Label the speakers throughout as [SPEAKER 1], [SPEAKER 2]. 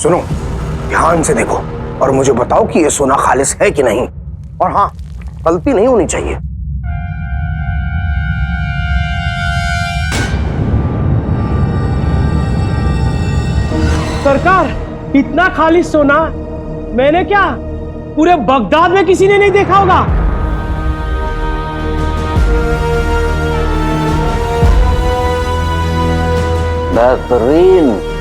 [SPEAKER 1] सुनो, ध्यान से देखो और मुझे बताओ कि ये सोना खालिस है कि नहीं। और हाँ, गलती नहीं होनी चाहिए।
[SPEAKER 2] सरकार, इतना खालिस सोना मैंने क्या पूरे बगदाद में किसी ने नहीं देखा होगा।
[SPEAKER 3] बेहतरीन।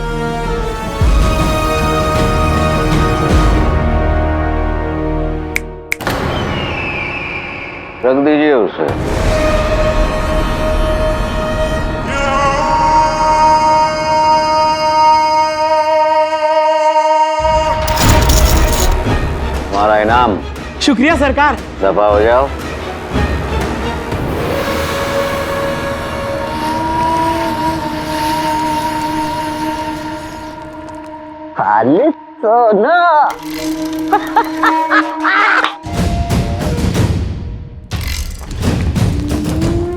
[SPEAKER 3] रख दीजिए उसे। हमारा इनाम।
[SPEAKER 2] शुक्रिया सरकार।
[SPEAKER 3] दफा हो जाओ। खालिस सोना।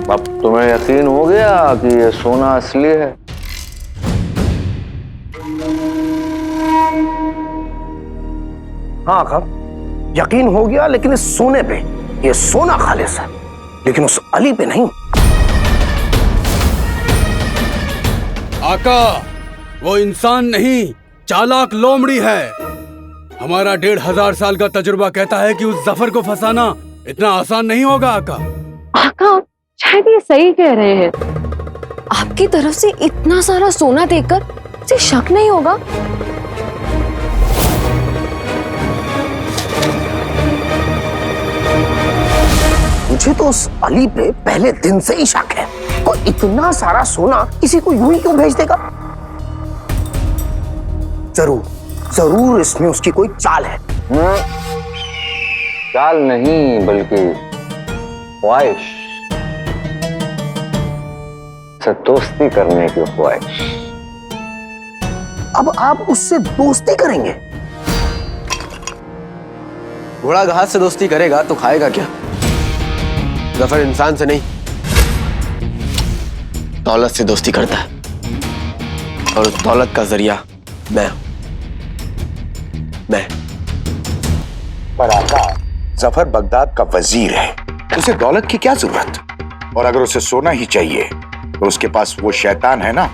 [SPEAKER 3] अब तुम्हें यकीन हो गया कि ये सोना असली है?
[SPEAKER 1] हाँ आका, यकीन हो गया, लेकिन इस सोने पे, ये सोना खालिस है, लेकिन उस अली पे नहीं।
[SPEAKER 4] आका, वो इंसान नहीं, चालाक लोमड़ी है। हमारा 1500 साल का तजुर्बा कहता है कि उस जफर को फंसाना इतना आसान नहीं होगा।
[SPEAKER 5] आका, शायद ये सही कह रहे हैं। आपकी तरफ से इतना सारा सोना देखकर उसे शक नहीं होगा।
[SPEAKER 1] मुझे तो उस अली पे पहले दिन से ही शक है। कोई इतना सारा सोना किसी को यूं ही क्यों भेज देगा? जरूर जरूर इसमें उसकी कोई चाल है।
[SPEAKER 3] चाल नहीं, बल्कि ख्वाहिश से दोस्ती करने की ख्वाहिश।
[SPEAKER 1] अब आप उससे दोस्ती करेंगे?
[SPEAKER 6] घोड़ा घास से दोस्ती करेगा तो खाएगा क्या? जफर इंसान से नहीं, दौलत से दोस्ती करता है, और उस दौलत का जरिया मैं।
[SPEAKER 7] पर आका, जफर बगदाद का वजीर है, उसे दौलत की क्या जरूरत? और अगर उसे सोना ही चाहिए तो उसके पास वो शैतान है ना।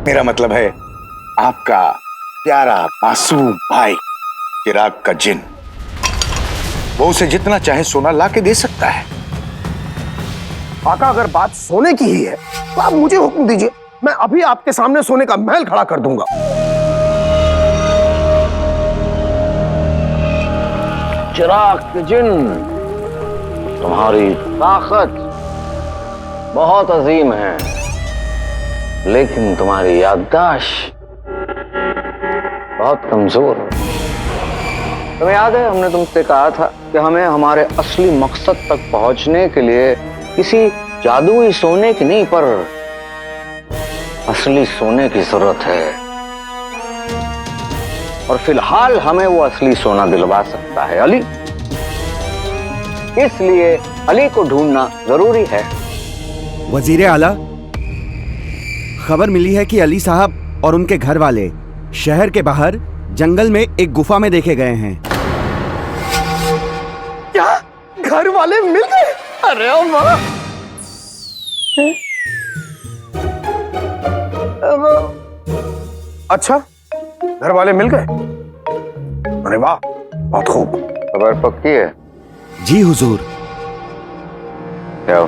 [SPEAKER 7] मेरा मतलब है आपका प्यारा मासूम भाई चिराग का जिन। वो उसे जितना चाहे सोना ला के दे सकता है।
[SPEAKER 1] आका, अगर बात सोने की ही है तो आप मुझे हुक्म दीजिए, मैं अभी आपके सामने सोने का महल खड़ा कर दूंगा।
[SPEAKER 3] चिराग के जिन, तुम्हारी ताकत बहुत अजीम है, लेकिन तुम्हारी याददाश्त बहुत कमजोर है। तुम्हें याद है, हमने तुमसे कहा था कि हमें हमारे असली मकसद तक पहुंचने के लिए किसी जादुई सोने की नहीं, पर असली सोने की जरूरत है। और फिलहाल हमें वो असली सोना दिलवा सकता है अली। इसलिए अली को ढूंढना जरूरी है।
[SPEAKER 8] वजीर आला, खबर मिली है कि अली साहब और उनके घर वाले शहर के बाहर जंगल में एक गुफा में देखे गए हैं।
[SPEAKER 1] क्या घर वाले मिल गए? अरे वाह! अच्छा, घर वाले मिल गए? अरे वाह, बहुत खूब।
[SPEAKER 3] खबर पक्की है?
[SPEAKER 8] जी हुजूर।
[SPEAKER 3] क्या?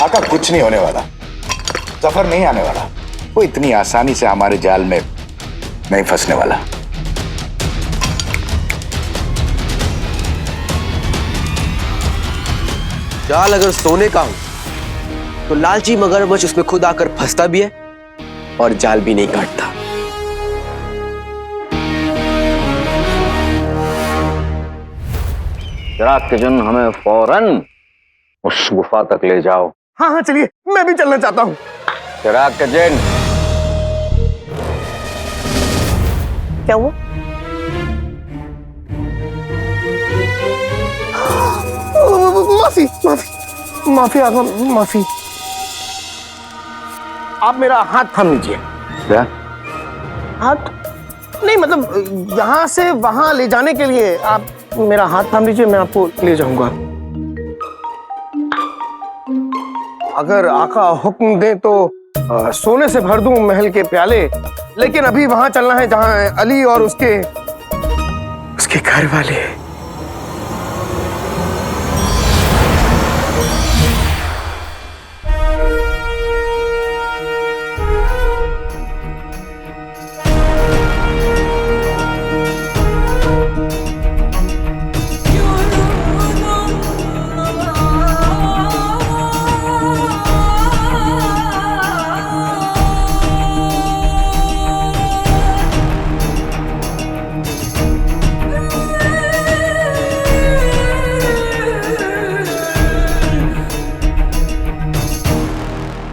[SPEAKER 7] आका, कुछ नहीं होने वाला। जफर नहीं आने वाला। वो इतनी आसानी से हमारे जाल में नहीं फंसने वाला।
[SPEAKER 6] जाल अगर सोने का हो तो लालची मगरमच्छ उसमें खुद आकर फंसता भी है और जाल भी नहीं काटता।
[SPEAKER 3] चिराग के जिन, हमें फौरन उस गुफा तक ले जाओ।
[SPEAKER 1] हाँ हाँ, चलिए, मैं भी चलना चाहता हूँ।
[SPEAKER 3] चिराग के जिन।
[SPEAKER 1] क्या हुआ? माफी माफी। माफी आका, माफी। आप मेरा हाथ थाम लीजिए।
[SPEAKER 3] क्या?
[SPEAKER 1] हाथ नहीं, मतलब यहाँ से वहां ले जाने के लिए आप मेरा हाथ थाम लीजिए, मैं आपको ले जाऊंगा। अगर आका हुक्म दे तो सोने से भर दूं महल के प्याले, लेकिन अभी वहां चलना है जहां अली और उसके घर वाले।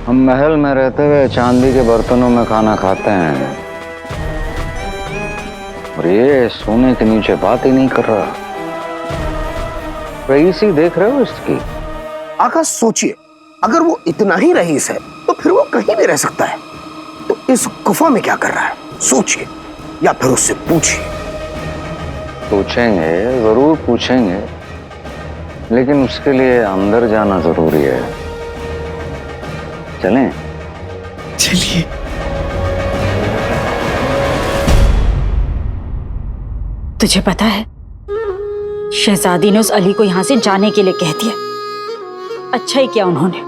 [SPEAKER 3] हम महल में रहते हुए चांदी के बर्तनों में खाना खाते हैं, और ये सोने के नीचे बात ही नहीं कर रहा। रईसी देख रहे हो इसकी?
[SPEAKER 1] आका सोचिए, अगर वो इतना ही रईस है तो फिर वो कहीं भी रह सकता है, तो इस गुफा में क्या कर रहा है? सोचिए, या फिर उससे पूछिए।
[SPEAKER 3] पूछेंगे, जरूर पूछेंगे, लेकिन उसके लिए अंदर जाना जरूरी है। चलें?
[SPEAKER 6] चलिए।
[SPEAKER 9] तुझे पता है, शहजादी ने उस अली को यहाँ से जाने के लिए कह दिया। अच्छा ही किया उन्होंने,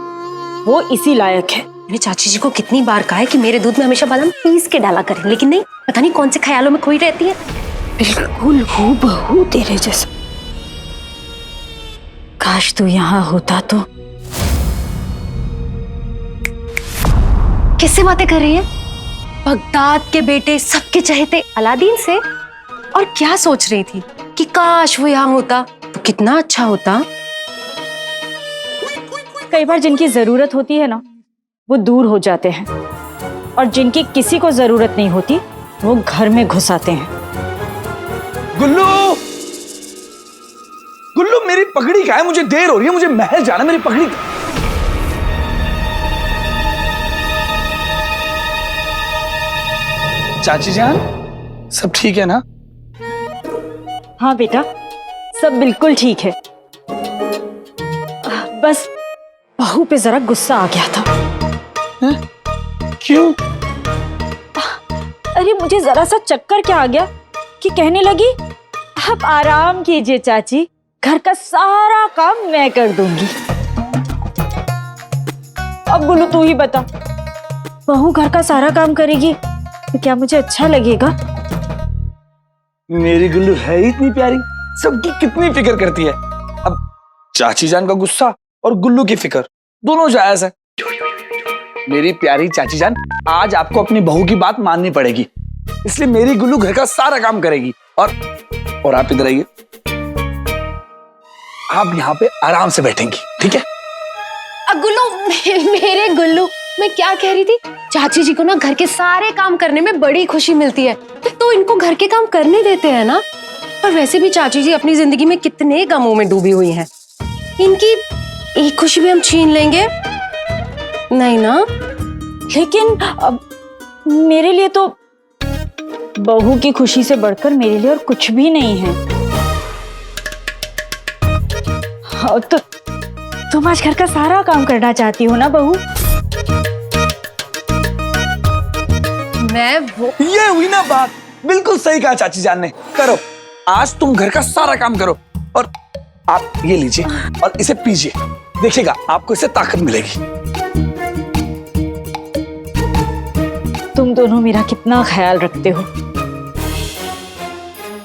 [SPEAKER 9] वो इसी लायक है।
[SPEAKER 5] मैंने चाची जी को कितनी बार कहा है कि मेरे दूध में हमेशा बादाम पीस के डाला करें, लेकिन नहीं, पता नहीं कौन से ख्यालों में खोई रहती है।
[SPEAKER 9] बिल्कुल हूबहू तेरे जैसा। काश तू यहाँ होता तो।
[SPEAKER 5] किससे बातें कर रही है? बगदाद के बेटे, सबके चहेते अलादीन से। और क्या सोच रही थी कि काश वो यहाँ होता तो कितना अच्छा होता।
[SPEAKER 9] कई बार जिनकी जरूरत होती है ना, वो दूर हो जाते हैं, और जिनकी किसी को जरूरत नहीं होती वो घर में घुस आते हैं।
[SPEAKER 10] गुल्लू, गुल्लू मेरी पगड़ी कहाँ है? मुझे देर हो रही है, मुझे महल जाना, मेरी पगड़ी। चाची जान, सब ठीक है ना?
[SPEAKER 9] हाँ बेटा, सब बिल्कुल ठीक है। बस बहू पे जरा गुस्सा आ गया था।
[SPEAKER 10] है? क्यों?
[SPEAKER 9] अरे मुझे जरा सा चक्कर क्या आ गया कि कहने लगी, आप आराम कीजिए चाची, घर का सारा काम मैं कर दूंगी। अब गुल्लू तू ही बता, बहू घर का सारा काम करेगी तो क्या मुझे अच्छा लगेगा?
[SPEAKER 10] मेरी गुल्लू है ही इतनी प्यारी, सबकी कितनी फिक्र करती है। अब चाची जान का गुस्सा और गुल्लू की फिक्र दोनों जायज है। मेरी प्यारी चाची जान, आज आपको अपनी बहू की बात माननी पड़ेगी, इसलिए मेरी गुल्लू घर का सारा काम करेगी। और आप इधर आइए, आप यहाँ पे आराम से बैठेंगी, ठीक है?
[SPEAKER 5] गुल्लू, मेरे गुल्लू, मैं क्या कह रही थी, चाची जी को ना घर के सारे काम करने में बड़ी खुशी मिलती है, तो इनको घर के काम करने देते हैं ना। और वैसे भी चाची जी अपनी जिंदगी में कितने गमों में डूबी हुई हैं, इनकी एक खुशी भी हम छीन लेंगे नहीं ना।
[SPEAKER 9] लेकिन अब मेरे लिए तो बहू की खुशी से बढ़कर मेरे लिए और कुछ भी नहीं है। हाँ, तो तुम आज घर का सारा काम करना चाहती हो ना बहू?
[SPEAKER 5] मैं वो
[SPEAKER 10] ये हुई ना बात, बिल्कुल सही कहा चाची जान ने। करो, आज तुम घर का सारा काम करो, और आप ये लीजिए और इसे पीजिए, देखिएगा आपको इससे ताकत मिलेगी।
[SPEAKER 9] तुम दोनों मेरा कितना ख्याल रखते हो।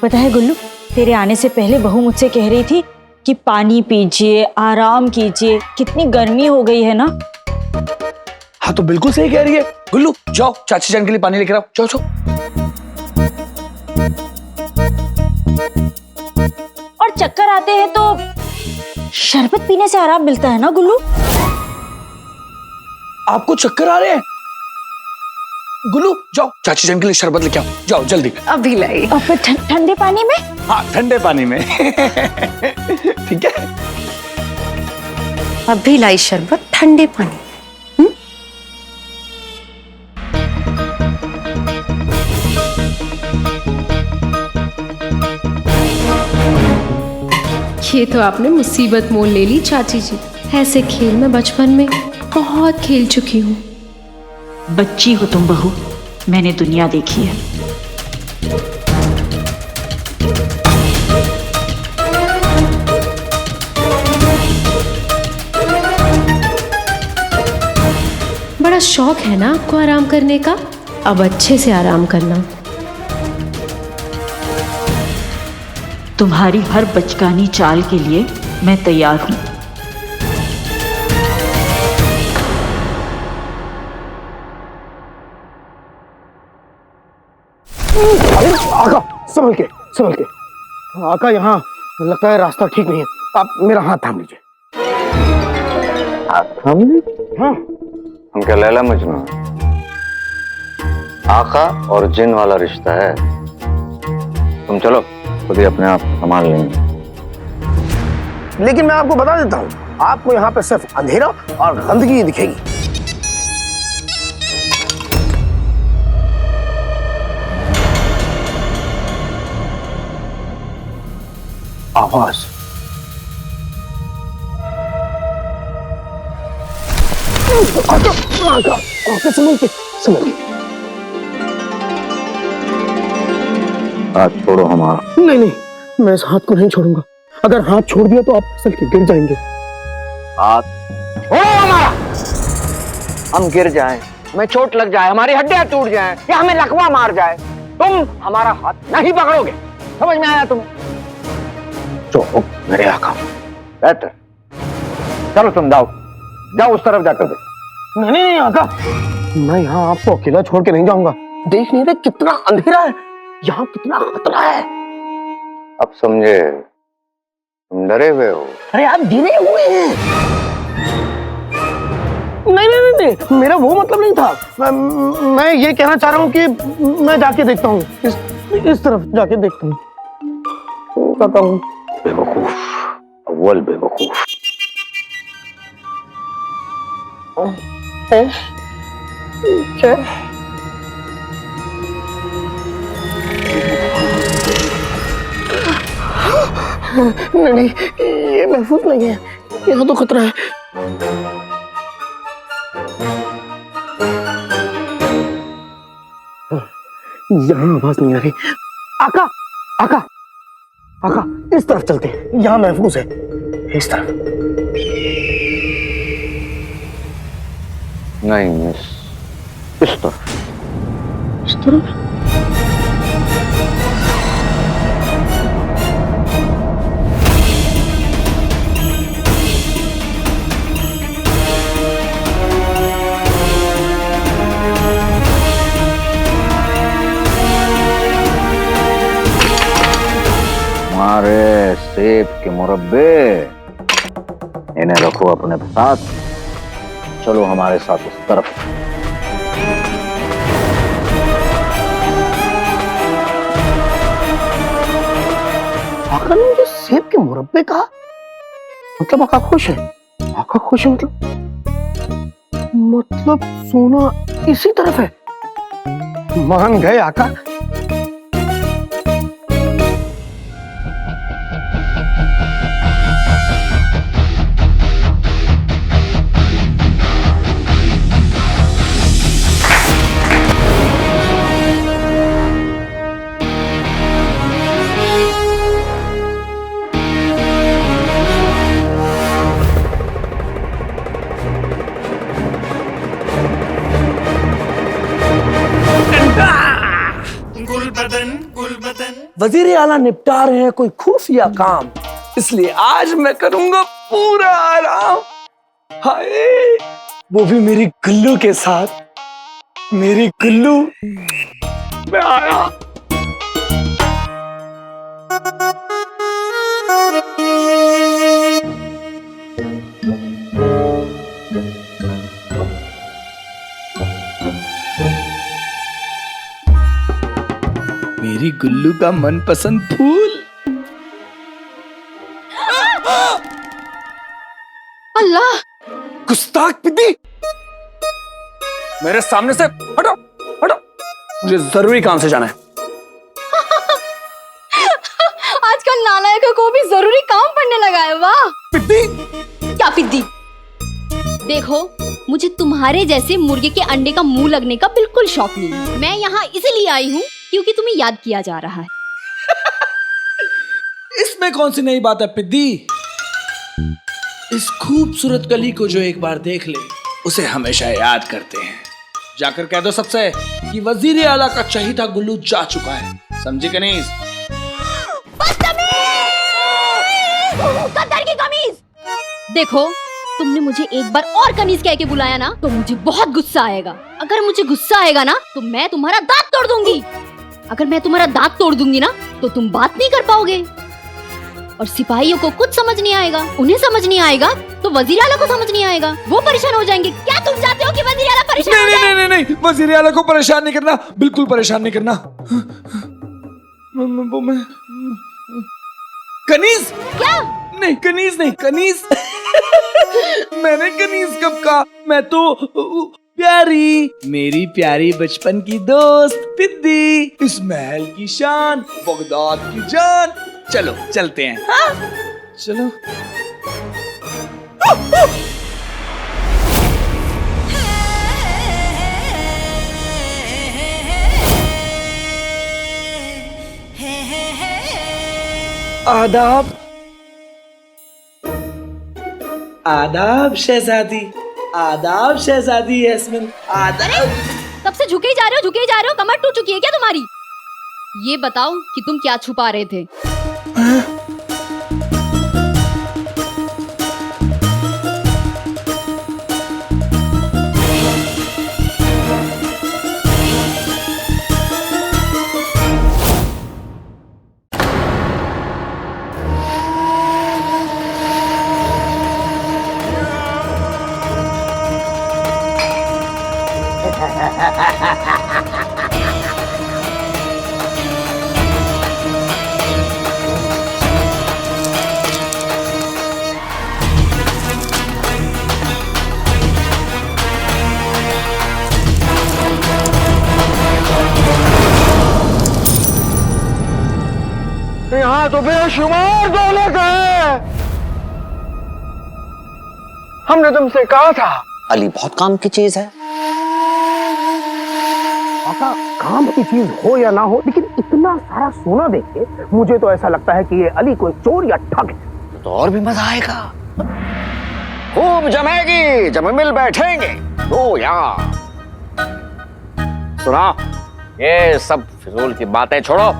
[SPEAKER 9] पता है गुल्लू, तेरे आने से पहले बहू मुझसे कह रही थी कि पानी पीजिए, आराम कीजिए, कितनी गर्मी हो गई है ना।
[SPEAKER 10] हाँ तो बिल्कुल सही कह रही है। गुल्लू जाओ, चाची जान के लिए पानी लेकर आओ, जाओ जाओ।
[SPEAKER 9] और चक्कर आते हैं तो शरबत पीने से आराम मिलता है ना गुल्लू?
[SPEAKER 10] आपको चक्कर आ रहे हैं? गुल्लू जाओ, चाची जान के लिए शरबत लेके आओ, जाओ जल्दी।
[SPEAKER 5] अभी लाई।
[SPEAKER 9] और फिर ठंडे पानी में?
[SPEAKER 10] हाँ ठंडे पानी में। ठीक है।
[SPEAKER 5] अभी लाई शरबत ठंडे पानी। ये तो आपने मुसीबत मोल ले ली चाची जी। ऐसे खेल मैं बचपन में बहुत खेल चुकी हूँ।
[SPEAKER 9] बच्ची हो तुम बहू, मैंने दुनिया देखी है।
[SPEAKER 5] बड़ा शौक है ना आपको आराम करने का, अब अच्छे से आराम करना।
[SPEAKER 9] तुम्हारी हर बचकानी चाल के लिए मैं तैयार हूं।
[SPEAKER 1] अरे आका, संभल के संभल के। आका, यहाँ लगता है रास्ता ठीक नहीं है, आप मेरा हाथ थाम लीजिए।
[SPEAKER 3] हाथ थाम लीजिए?
[SPEAKER 1] हाँ।
[SPEAKER 3] हम क्या लैला मजनू हैं? आका और जिन वाला रिश्ता है। तुम चलो, खुद ही अपने आप संभाल लेंगे।
[SPEAKER 1] लेकिन मैं आपको बता देता हूँ, आपको यहाँ पे सिर्फ अंधेरा और गंदगी दिखेगी। आवाज। संभल के संभल के।
[SPEAKER 3] हाथ छोड़ो हमारा।
[SPEAKER 1] नहीं नहीं, मैं इस हाथ को नहीं छोड़ूंगा। अगर हाथ छोड़ दिया तो आप फिसल के गिर जाएंगे।
[SPEAKER 3] हाथ छोड़ो हमारा। हम गिर जाएं, हमें चोट लग जाए, हमारी हड्डियां टूट जाएं या हमें लकवा मार जाए, तुम हमारा हाथ नहीं पकड़ोगे। समझ में आया तुम्हें?
[SPEAKER 1] जो मेरे आका।
[SPEAKER 3] बेहतर। चलो तुम जाओ उस तरफ जाकर देखो।
[SPEAKER 1] नहीं नहीं आका, मैं यहाँ आपको अकेला छोड़ के नहीं जाऊंगा। देख नहीं रहे कितना अंधेरा है, यहाँ कितना खतरा है।
[SPEAKER 3] अब समझे, तुम डरे हुए हो।
[SPEAKER 1] अरे आप डरे हुए हैं। नहीं नहीं नहीं नहीं, मेरा वो मतलब नहीं था। मैं ये कहना चाह रहा हूँ कि मैं जाके देखता हूँ, इस तरफ जाके देखता हूँ। कहता हूँ
[SPEAKER 3] बेवकूफ, अव्वल बेवकूफ।
[SPEAKER 1] क्या? नहीं, ये महफूज नहीं है, यहाँ तो खतरा है। यहाँ आवाज नहीं आ रही। आका, आका, आका, इस तरफ चलते हैं, यहाँ महफूज है। इस तरफ।
[SPEAKER 3] नहीं मिस, इस तरफ।
[SPEAKER 1] इस तरफ।
[SPEAKER 3] हमारे सेब के मुरब्बे, इन्हें रखो अपने साथ। चलो हमारे साथ उस तरफ।
[SPEAKER 1] आका ने मुझे सेब के मुरब्बे कहा, मतलब आका खुश है। आका खुश है मतलब सोना इसी तरफ है। मान गए आका।
[SPEAKER 10] वजीर आला निपटा रहे हैं कोई खुफिया काम, इसलिए आज मैं करूंगा पूरा आराम। हाय, वो भी मेरी गुल्लू के साथ। मेरी गुल्लू, मैं आया। मेरी गुल्लू का मनपसंद फूल।
[SPEAKER 5] अल्लाह,
[SPEAKER 10] गुस्ताख पिद्दी, मेरे सामने से हटो हटो, मुझे जरूरी काम से जाना है।
[SPEAKER 5] आजकल नालायकों को भी जरूरी काम पड़ने लगा है। वाह
[SPEAKER 10] पिद्दी,
[SPEAKER 5] क्या पिद्दी? देखो, मुझे तुम्हारे जैसे मुर्गे के अंडे का मुंह लगने का बिल्कुल शौक नहीं है। मैं यहाँ इसलिए आई हूँ क्योंकि तुम्हें याद किया जा रहा है।
[SPEAKER 10] इसमें कौन सी नई बात है पिद्दी? इस खूबसूरत गली को जो एक बार देख ले उसे हमेशा याद करते हैं। जाकर कह दो सबसे कि वजीर आला का चहीता गुल्लू जा चुका है, समझी कनीज?
[SPEAKER 5] गद्दार की कमीज! देखो, तुमने मुझे एक बार और कनीज कह के बुलाया ना तो मुझे बहुत गुस्सा आएगा। अगर मुझे गुस्सा आएगा ना तो मैं तुम्हारा दांत तोड़ दूंगी। अगर मैं तुम्हारा दांत तोड़ दूंगी ना तो तुम बात नहीं कर पाओगे। और सिपाहियों को कुछ समझ नहीं आएगा, उन्हें समझ नहीं आएगा तो वजीर आला को समझ नहीं आएगा, वो परेशान हो जाएंगे। क्या तुम चाहते हो कि वजीर आला परेशान हो जाए?
[SPEAKER 10] नहीं, नहीं, वजीर आला को परेशान नहीं करना, बिल्कुल परेशान नहीं करना। कनीज?
[SPEAKER 5] क्या?
[SPEAKER 10] नहीं कनीज नहीं, कनीज मैंने कनीज कब कहा? मैं तो प्यारी, मेरी प्यारी बचपन की दोस्त पिद्दी, इस महल की शान, बगदाद की जान। चलो चलते हैं। हाँ? चलो। आदाब, आदाब शहजादी, आदाब शहजादी यास्मीन, आदाब।
[SPEAKER 5] तब से झुके ही जा रहे हो, कमर टूट चुकी है क्या तुम्हारी? ये बताओ कि तुम क्या छुपा रहे थे?
[SPEAKER 3] यहाँ तो बेशुमार दौलत है। हमने तुमसे कहा था अली बहुत काम की चीज है।
[SPEAKER 1] आका, काम की चीज हो या ना हो, लेकिन इतना सारा सोना देख के मुझे तो ऐसा लगता है कि ये अली कोई चोर या ठग है।
[SPEAKER 3] तो और भी मजा आएगा, खूब जमेगी जब मिल बैठेंगे। तो यार सुना, ये सब फिजूल की बातें छोड़ो,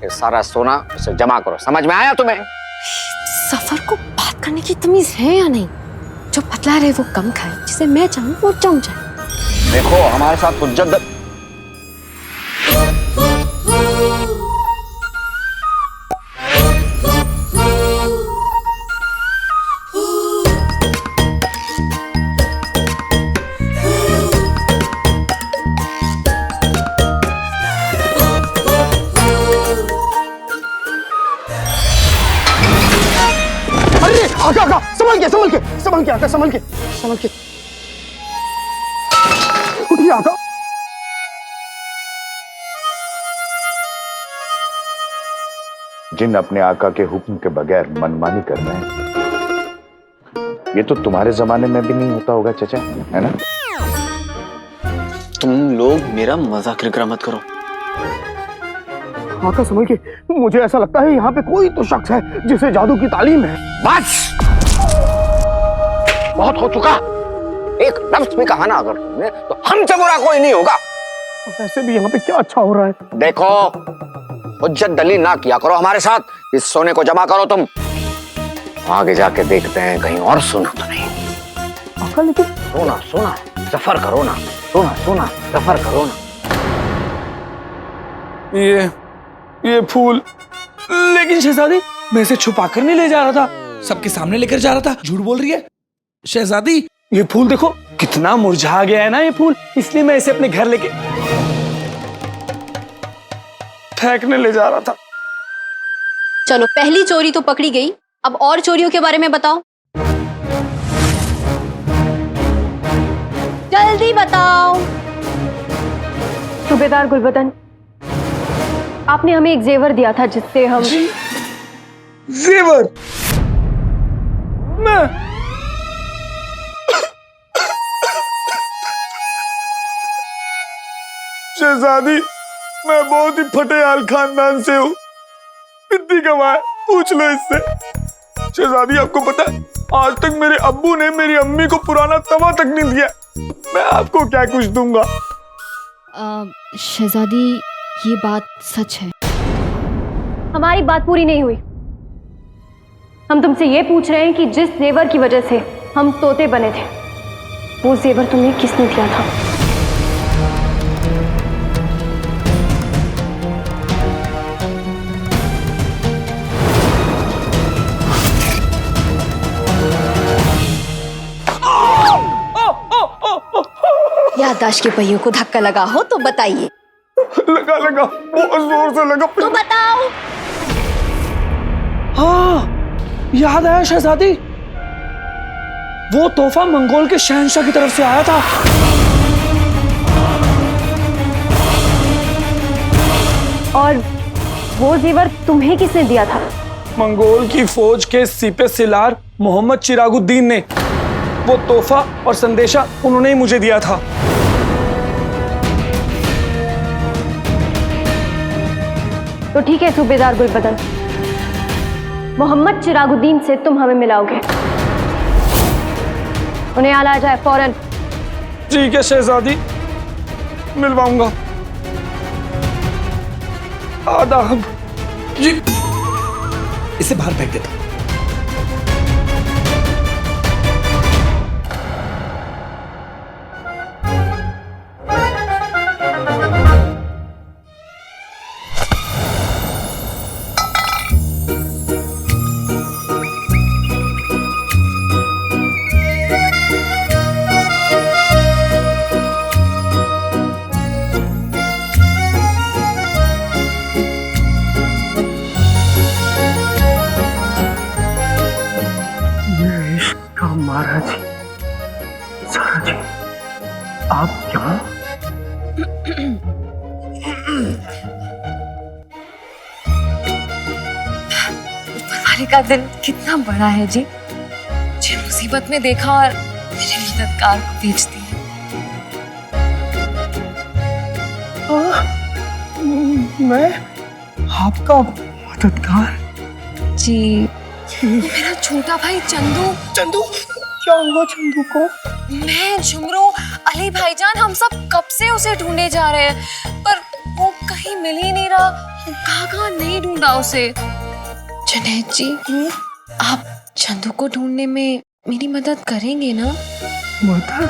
[SPEAKER 3] ये सारा सोना उसे जमा करो। समझ में आया तुम्हें?
[SPEAKER 5] सफर को बात करने की तमीज है या नहीं? जो पतला रहे वो कम खाए, जिसे मैं चाहूँ वो जम जाए।
[SPEAKER 3] देखो हमारे साथ कुछ जद्द
[SPEAKER 1] आका, संभल के आका, संभल के। उठिए आका।
[SPEAKER 7] जिन अपने आका के हुक्म के बगैर मनमानी करना है, ये तो तुम्हारे जमाने में भी नहीं होता होगा चचा, है ना?
[SPEAKER 6] तुम लोग मेरा मजाक किरकिरा मत करो।
[SPEAKER 1] आका संभल के, मुझे ऐसा लगता है यहाँ पे कोई तो शख्स है जिसे जादू की तालीम है।
[SPEAKER 3] बस बहुत हो चुका। एक लफ्ज भी कहा ना अगर तुमने तो हमसे बुरा कोई नहीं होगा।
[SPEAKER 1] वैसे भी यहाँ पे क्या अच्छा हो रहा है?
[SPEAKER 3] देखो, हुज्जत दलील ना किया करो हमारे साथ, इस सोने को जमा करो तुम। आगे जाके देखते हैं कहीं और सुना तो नहीं।
[SPEAKER 1] आका लेकिन
[SPEAKER 3] सोना सफर करो ना, सोना सफर करो ना।
[SPEAKER 10] ये फूल, लेकिन शहजादी मैं इसे छुपा कर नहीं ले जा रहा था, सबके सामने लेकर जा रहा था। झूठ बोल रही है शहजादी। ये फूल देखो कितना मुरझा गया है ना ये फूल, इसलिए मैं इसे अपने घर लेके फेंकने ले जा रहा था।
[SPEAKER 5] चलो, पहली चोरी तो पकड़ी गई, अब और चोरियों के बारे में बताओ। जल्दी बताओ। सूबेदार गुलबदन, आपने हमें एक जेवर दिया था जिससे हम
[SPEAKER 10] जेवर? मैं शहजादी, मैं बहुत ही फटेहाल खानदान से हूँ। कितनी कमाए पूछ लो इससे। शहजादी, आपको पता है आज तक मेरे अब्बू ने मेरी अम्मी को पुराना तवा तक नहीं दिया। मैं आपको क्या कुछ दूंगा।
[SPEAKER 5] शहजादी, ये बात सच है। हमारी बात पूरी नहीं हुई। हम तुमसे ये पूछ रहे हैं कि जिस जेवर की वजह से हम तोते बने थे, वो जेवर तुम्हें किसने दिया था? याददाश्त के पहियों को धक्का लगा हो तो बताइए।
[SPEAKER 10] लगा लगा, बहुत जोर से लगा।
[SPEAKER 5] तो बताओ।
[SPEAKER 10] हाँ, याद आया शहजादी, वो तोहफा मंगोल के शहंशाह की तरफ से आया था।
[SPEAKER 5] और वो जेवर तुम्हें किसने दिया था?
[SPEAKER 10] मंगोल की फौज के सिपह सिलार मोहम्मद चिरागुद्दीन ने। वो तोहफा और संदेशा उन्होंने ही मुझे दिया था।
[SPEAKER 5] तो ठीक है सूबेदार गुलबदन, मोहम्मद चिरागुद्दीन से तुम हमें मिलाओगे। उन्हें आला जाए फौरन।
[SPEAKER 10] ठीक है शहजादी, मिलवाऊंगा। आदाब जी। इसे बाहर फेंक देता हूं।
[SPEAKER 1] महाराज, सारा जी, आप यहाँ?
[SPEAKER 5] ऊपर वाले का दिल कितना बड़ा है जी, मुझे मुसीबत में देखा और मेरे मददगार को भेज दिया।
[SPEAKER 1] मैं आपका मददगार?
[SPEAKER 5] जी, मेरा छोटा भाई चंदू।
[SPEAKER 1] चंदू? क्या हुआ चंदू को?
[SPEAKER 5] मैं, झुमरू, अली भाईजान, हम सब कब से उसे ढूंढे जा रहे हैं, पर वो कहीं मिल ही नहीं रहा। कहाँ नहीं ढूंढा उसे। जुनैद जी, आप चंदू को ढूंढने में मेरी मदद करेंगे ना?
[SPEAKER 1] मदद?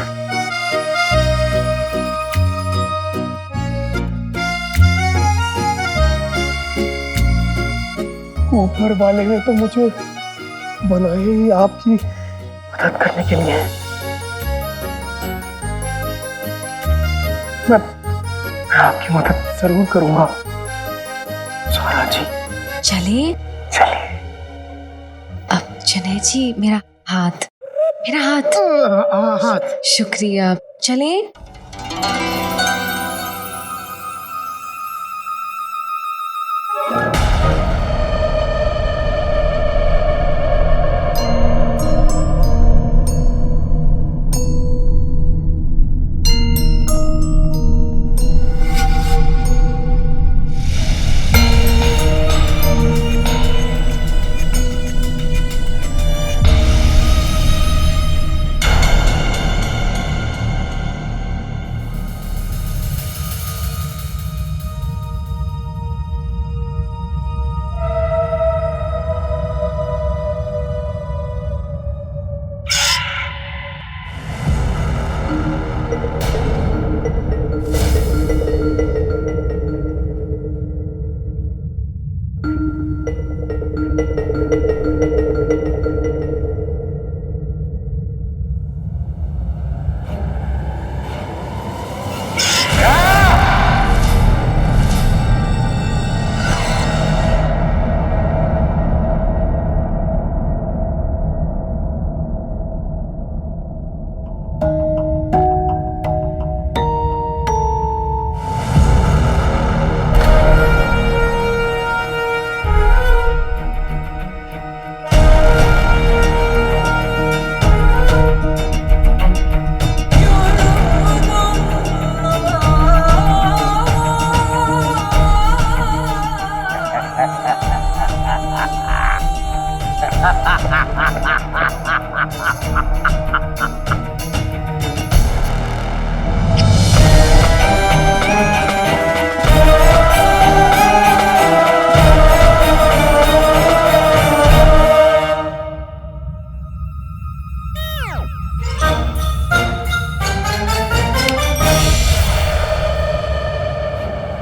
[SPEAKER 1] ऊपर वाले ने तो मुझे बनाए ही आपकी मदद करने के लिए। मैं आपकी मदद जरूर करूंगा सारा जी।
[SPEAKER 5] चलिए अब जुनैद जी, मेरा हाथ।
[SPEAKER 1] हाथ।
[SPEAKER 5] शुक्रिया। चलिए।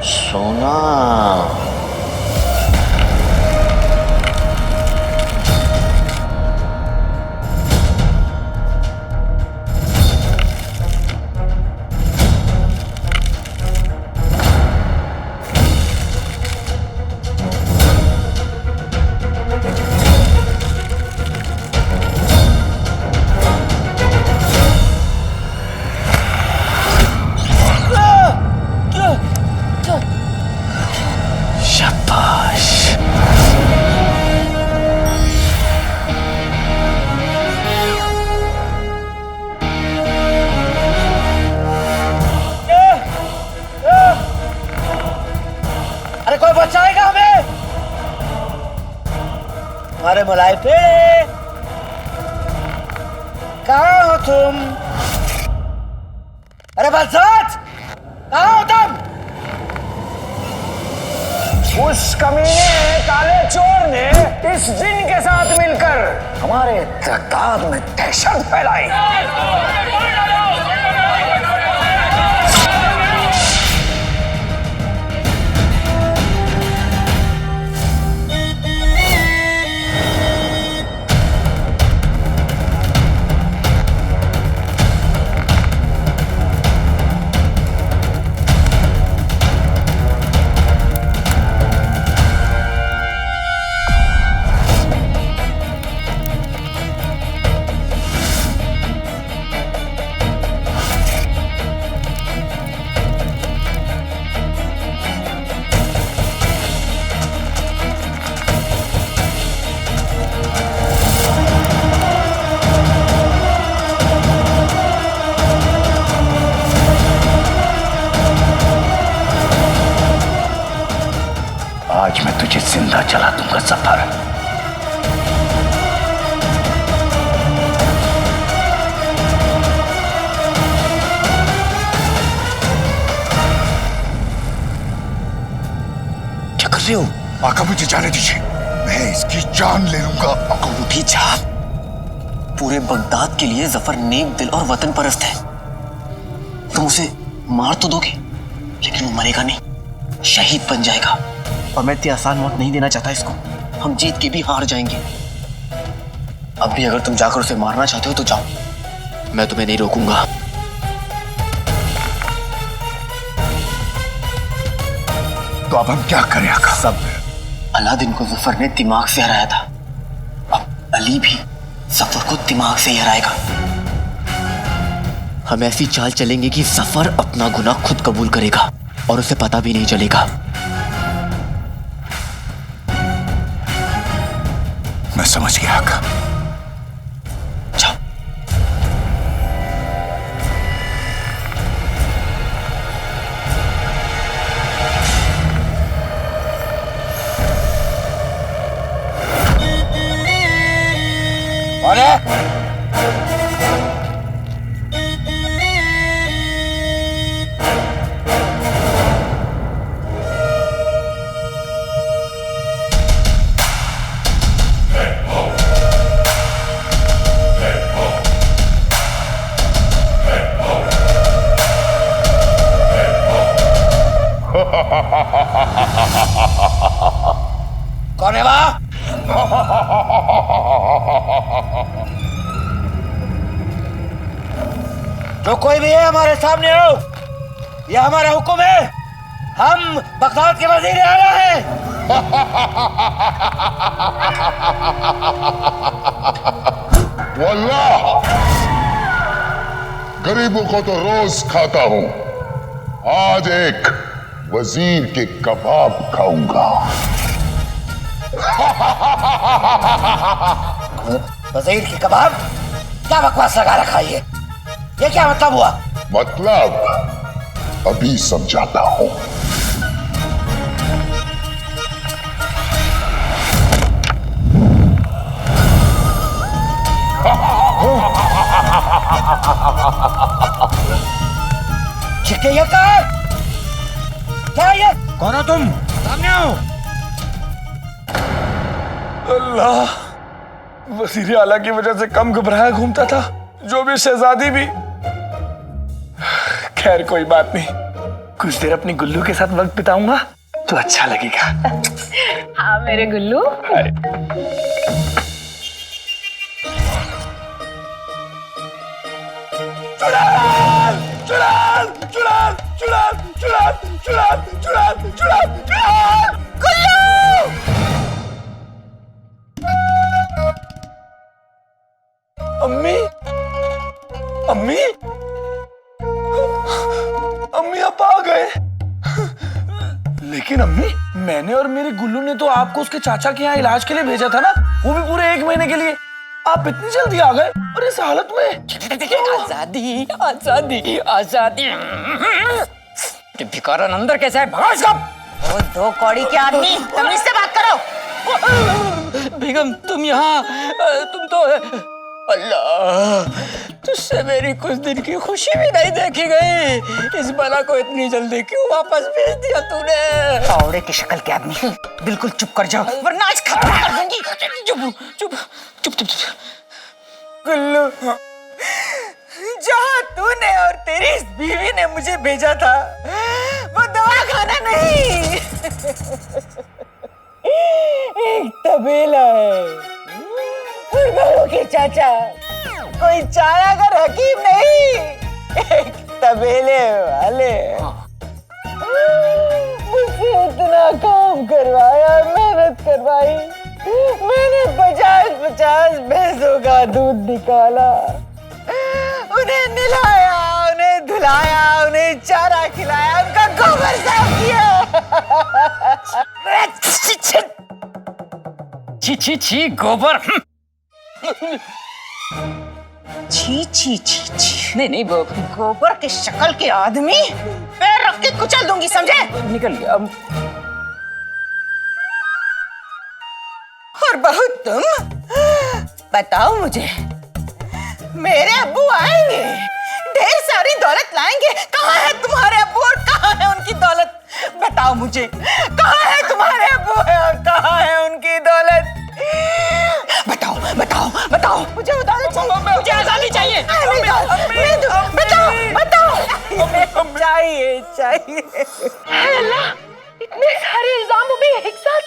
[SPEAKER 3] सोना। शाबाश।
[SPEAKER 10] अरे कोई बचाएगा हमें? हमारे मुलाय पेड़े, कहाँ हो तुम? अरे बलसात, कहाँ हो तुम?
[SPEAKER 3] उस कमीने काले चोर ने इस जिन के साथ मिलकर हमारे तादाद में दहशत फैलाई। आज मैं तुझे जिंदा जला दूंगा जफर।
[SPEAKER 7] क्या कर रहे हो? आका मुझे जाने दीजिए, मैं इसकी जान ले लूंगा।
[SPEAKER 6] अंगूठी छाप पूरे बगदाद के लिए जफर नेक दिल और वतन परस्त है। तुम उसे मार तो दोगे लेकिन वो मरेगा नहीं, शहीद बन जाएगा। और मैं इतनी आसान मौत नहीं देना चाहता इसको। हम जीत के भी हार जाएंगे। अब भी अगर तुम जाकर उसे मारना चाहते हो तो जाओ, मैं तुम्हें नहीं रोकूंगा।
[SPEAKER 7] तो अब हम क्या करें आका?
[SPEAKER 6] सब्र। अलादीन को जफर ने दिमाग से हराया था, अब अली भी जफर को दिमाग से ही हराएगा। हम ऐसी चाल चलेंगे कि जफर अपना गुनाह खुद कबूल करेगा और उसे पता भी नहीं चलेगा।
[SPEAKER 7] मैं समझ गया आका।
[SPEAKER 6] जाओ।
[SPEAKER 10] अरे कौन है वहां? जो कोई भी है हमारे सामने आओ, यह हमारा हुक्म है। हम बगदाद के वजीर आला हैं।
[SPEAKER 11] वल्लाह गरीबों को तो रोज खाता हूं, आज एक वजीर के कबाब खाऊंगा।
[SPEAKER 10] वजीर के कबाब? क्या बकवास लगा रखा है ये क्या मतलब हुआ?
[SPEAKER 11] मतलब अभी समझाता हूं।
[SPEAKER 10] ये क्या ये? कौन हो तुम? सामने आओ।
[SPEAKER 12] अल्लाह, वजीर आला की वजह से कम घबराया घूमता था, जो भी शहजादी भी। खैर कोई बात नहीं,
[SPEAKER 10] कुछ देर अपनी गुल्लू के साथ वक्त बिताऊंगा तो अच्छा लगेगा।
[SPEAKER 5] हाँ मेरे गुल्लू।
[SPEAKER 12] चुड़ैल चुड़ैल चुड़ैल चुड़ैल चुड़ैल चुड़ैल चुड़ैल चुड़ैल चुड़ैल गुल्लू। अम्मी अम्मी अम्मी आप आ गए। लेकिन अम्मी, मैंने और मेरी गुल्लू ने तो आपको उसके चाचा के यहाँ इलाज के लिए भेजा था ना, वो भी पूरे 1 महीने के लिए। आप इतनी जल्दी आ गए और इस हालत में?
[SPEAKER 9] आजादी आजादी आजादी। भिखारन अंदर कैसा है? भगाओ इसको।
[SPEAKER 13] वो 2 कौड़ी के आदमी, तमीज से बात करो।
[SPEAKER 9] बेगम तुम यहाँ, तुम तो अल्लाह, तुझसे मेरी कुछ दिन की खुशी भी नहीं देखी गई। इस बला को इतनी जल्दी क्यों वापस भेज दिया तूने?
[SPEAKER 13] कौड़े की शक्ल के आदमी, बिल्कुल चुप कर जाओ वरना आज खत्म कर दूंगी।
[SPEAKER 9] चुप चुप चुप चुप चुप।
[SPEAKER 13] गुल्लू, जहाँ तूने और तेरी इस बीवी ने मुझे भेजा था वो दवाखाना नहीं, एक तबेला है। घरों के चाचा कोई चारागर हकीम नहीं, एक तबेले वाले। मुझसे इतना काम करवाया, मेहनत करवाई, मैंने 50-50 भैंसों का दूध निकाला, उन्हें नहलाया, उन्हें धुलाया, उन्हें चारा खिलाया, उनका गोबर साफ किया।
[SPEAKER 9] छी छी छी गोबर।
[SPEAKER 13] छी छी छी छी। नहीं वो गोबर के शक्ल के आदमी, पैर रख के कुचल दूंगी, समझे?
[SPEAKER 9] निकल गया।
[SPEAKER 13] और बहू तुम बताओ मुझे, मेरे अब्बू आएंगे, ढेर सारी दौलत लाएंगे। कहाँ है तुम्हारे अब्बू और कहाँ है उनकी दौलत? बताओ मुझे, कहाँ है तुम्हारे अब्बू और कहाँ है उनकी दौलत? बताओ बताओ बताओ, मुझे वो दौलत चाहिए, मुझे आजादी चाहिए। बताओ बताओ, चाहिए चाहिए।
[SPEAKER 5] अल्लाह, इतने सारे इल्जाम हो गए एक साथ।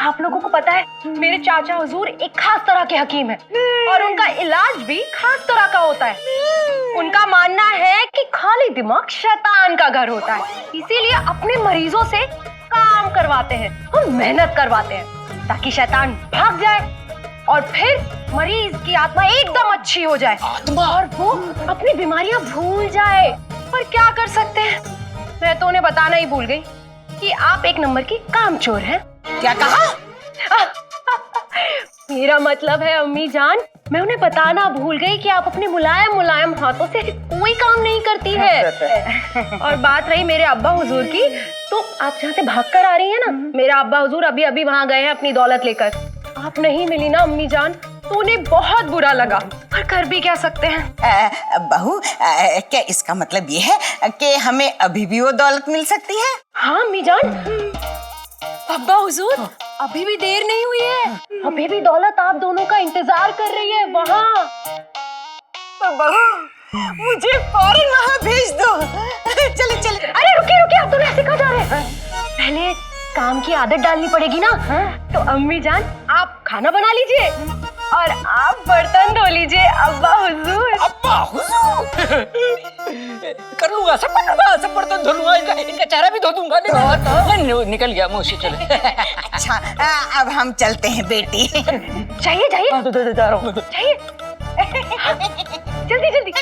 [SPEAKER 5] आप लोगों को पता है, मेरे चाचा हुजूर एक खास तरह के हकीम है और उनका इलाज भी खास तरह का होता है। उनका मानना है कि खाली दिमाग शैतान का घर होता है, इसीलिए अपने मरीजों से काम करवाते हैं और मेहनत करवाते हैं ताकि शैतान भाग जाए और फिर मरीज की आत्मा एकदम अच्छी हो जाए और वो अपनी बीमारियां भूल जाए। पर क्या कर सकते हैं, मैं तो उन्हें बताना ही भूल गई कि आप एक नंबर की कामचोर हैं।
[SPEAKER 13] क्या कहा?
[SPEAKER 5] मेरा मतलब है अम्मी जान, मैं उन्हें बताना भूल गई कि आप अपने मुलायम मुलायम हाथों से कोई काम नहीं करती है। और बात रही मेरे अब्बा हुजूर की, तो आप जहाँ से भागकर आ रही हैं ना, मेरा अब्बा हुजूर अभी अभी वहाँ गए हैं अपनी दौलत लेकर। आप नहीं मिली ना अम्मी जान, तो उन्हें बहुत बुरा लगा, पर कर भी क्या सकते हैं।
[SPEAKER 13] बहू, क्या इसका मतलब ये है कि हमें अभी भी वो दौलत मिल सकती है?
[SPEAKER 5] हाँ अम्मी जान। अब्बा हुजूर, अभी भी देर नहीं हुई है, अभी भी दौलत आप दोनों का इंतजार कर रही है वहाँ।
[SPEAKER 13] तो बहू, मुझे फौरन वहाँ भेज दो। चले चले।
[SPEAKER 5] अरे रुकिए रुकिए, आप दोनों ऐसे कहाँ जा रहे हैं? पहले काम की आदत डालनी पड़ेगी ना। तो अम्मी जान, आप खाना बना लीजिए और आप बर्तन धो लीजिए। अब्बा हुजूर।
[SPEAKER 9] अब्बा हुजूर कर लूंगा, सब कर लूंगा, सब बर्तन धो लूंगा, इनका चेहरा भी धो दूंगा। निकल गया मुंह से। चले।
[SPEAKER 13] अच्छा, अब हम चलते हैं बेटी।
[SPEAKER 5] चाहिए चाहिए
[SPEAKER 9] जा रहा हूँ।
[SPEAKER 5] चाहिए, जल्दी जल्दी।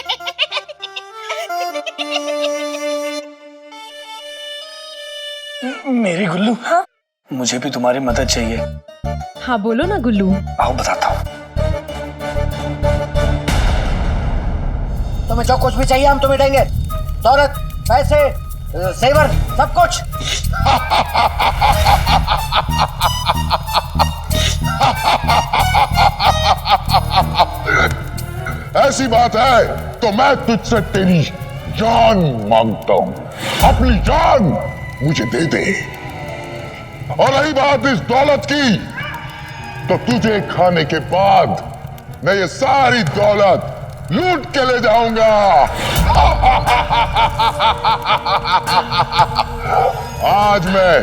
[SPEAKER 10] मेरी गुल्लू, हाँ? मुझे भी तुम्हारी मदद चाहिए।
[SPEAKER 5] हाँ बोलो ना गुल्लू।
[SPEAKER 10] आओ बताता हूँ।
[SPEAKER 3] तुम्हें जो कुछ भी चाहिए हम तुम्हें देंगे, दौलत, पैसे, जेवर, सब कुछ।
[SPEAKER 11] ऐसी बात है तो मैं तुझसे तेरी जान मांगता हूं, अपनी जान मुझे दे दे। और रही बात इस दौलत की, तो तुझे खाने के बाद मैं ये सारी दौलत लूट के ले जाऊंगा। आज मैं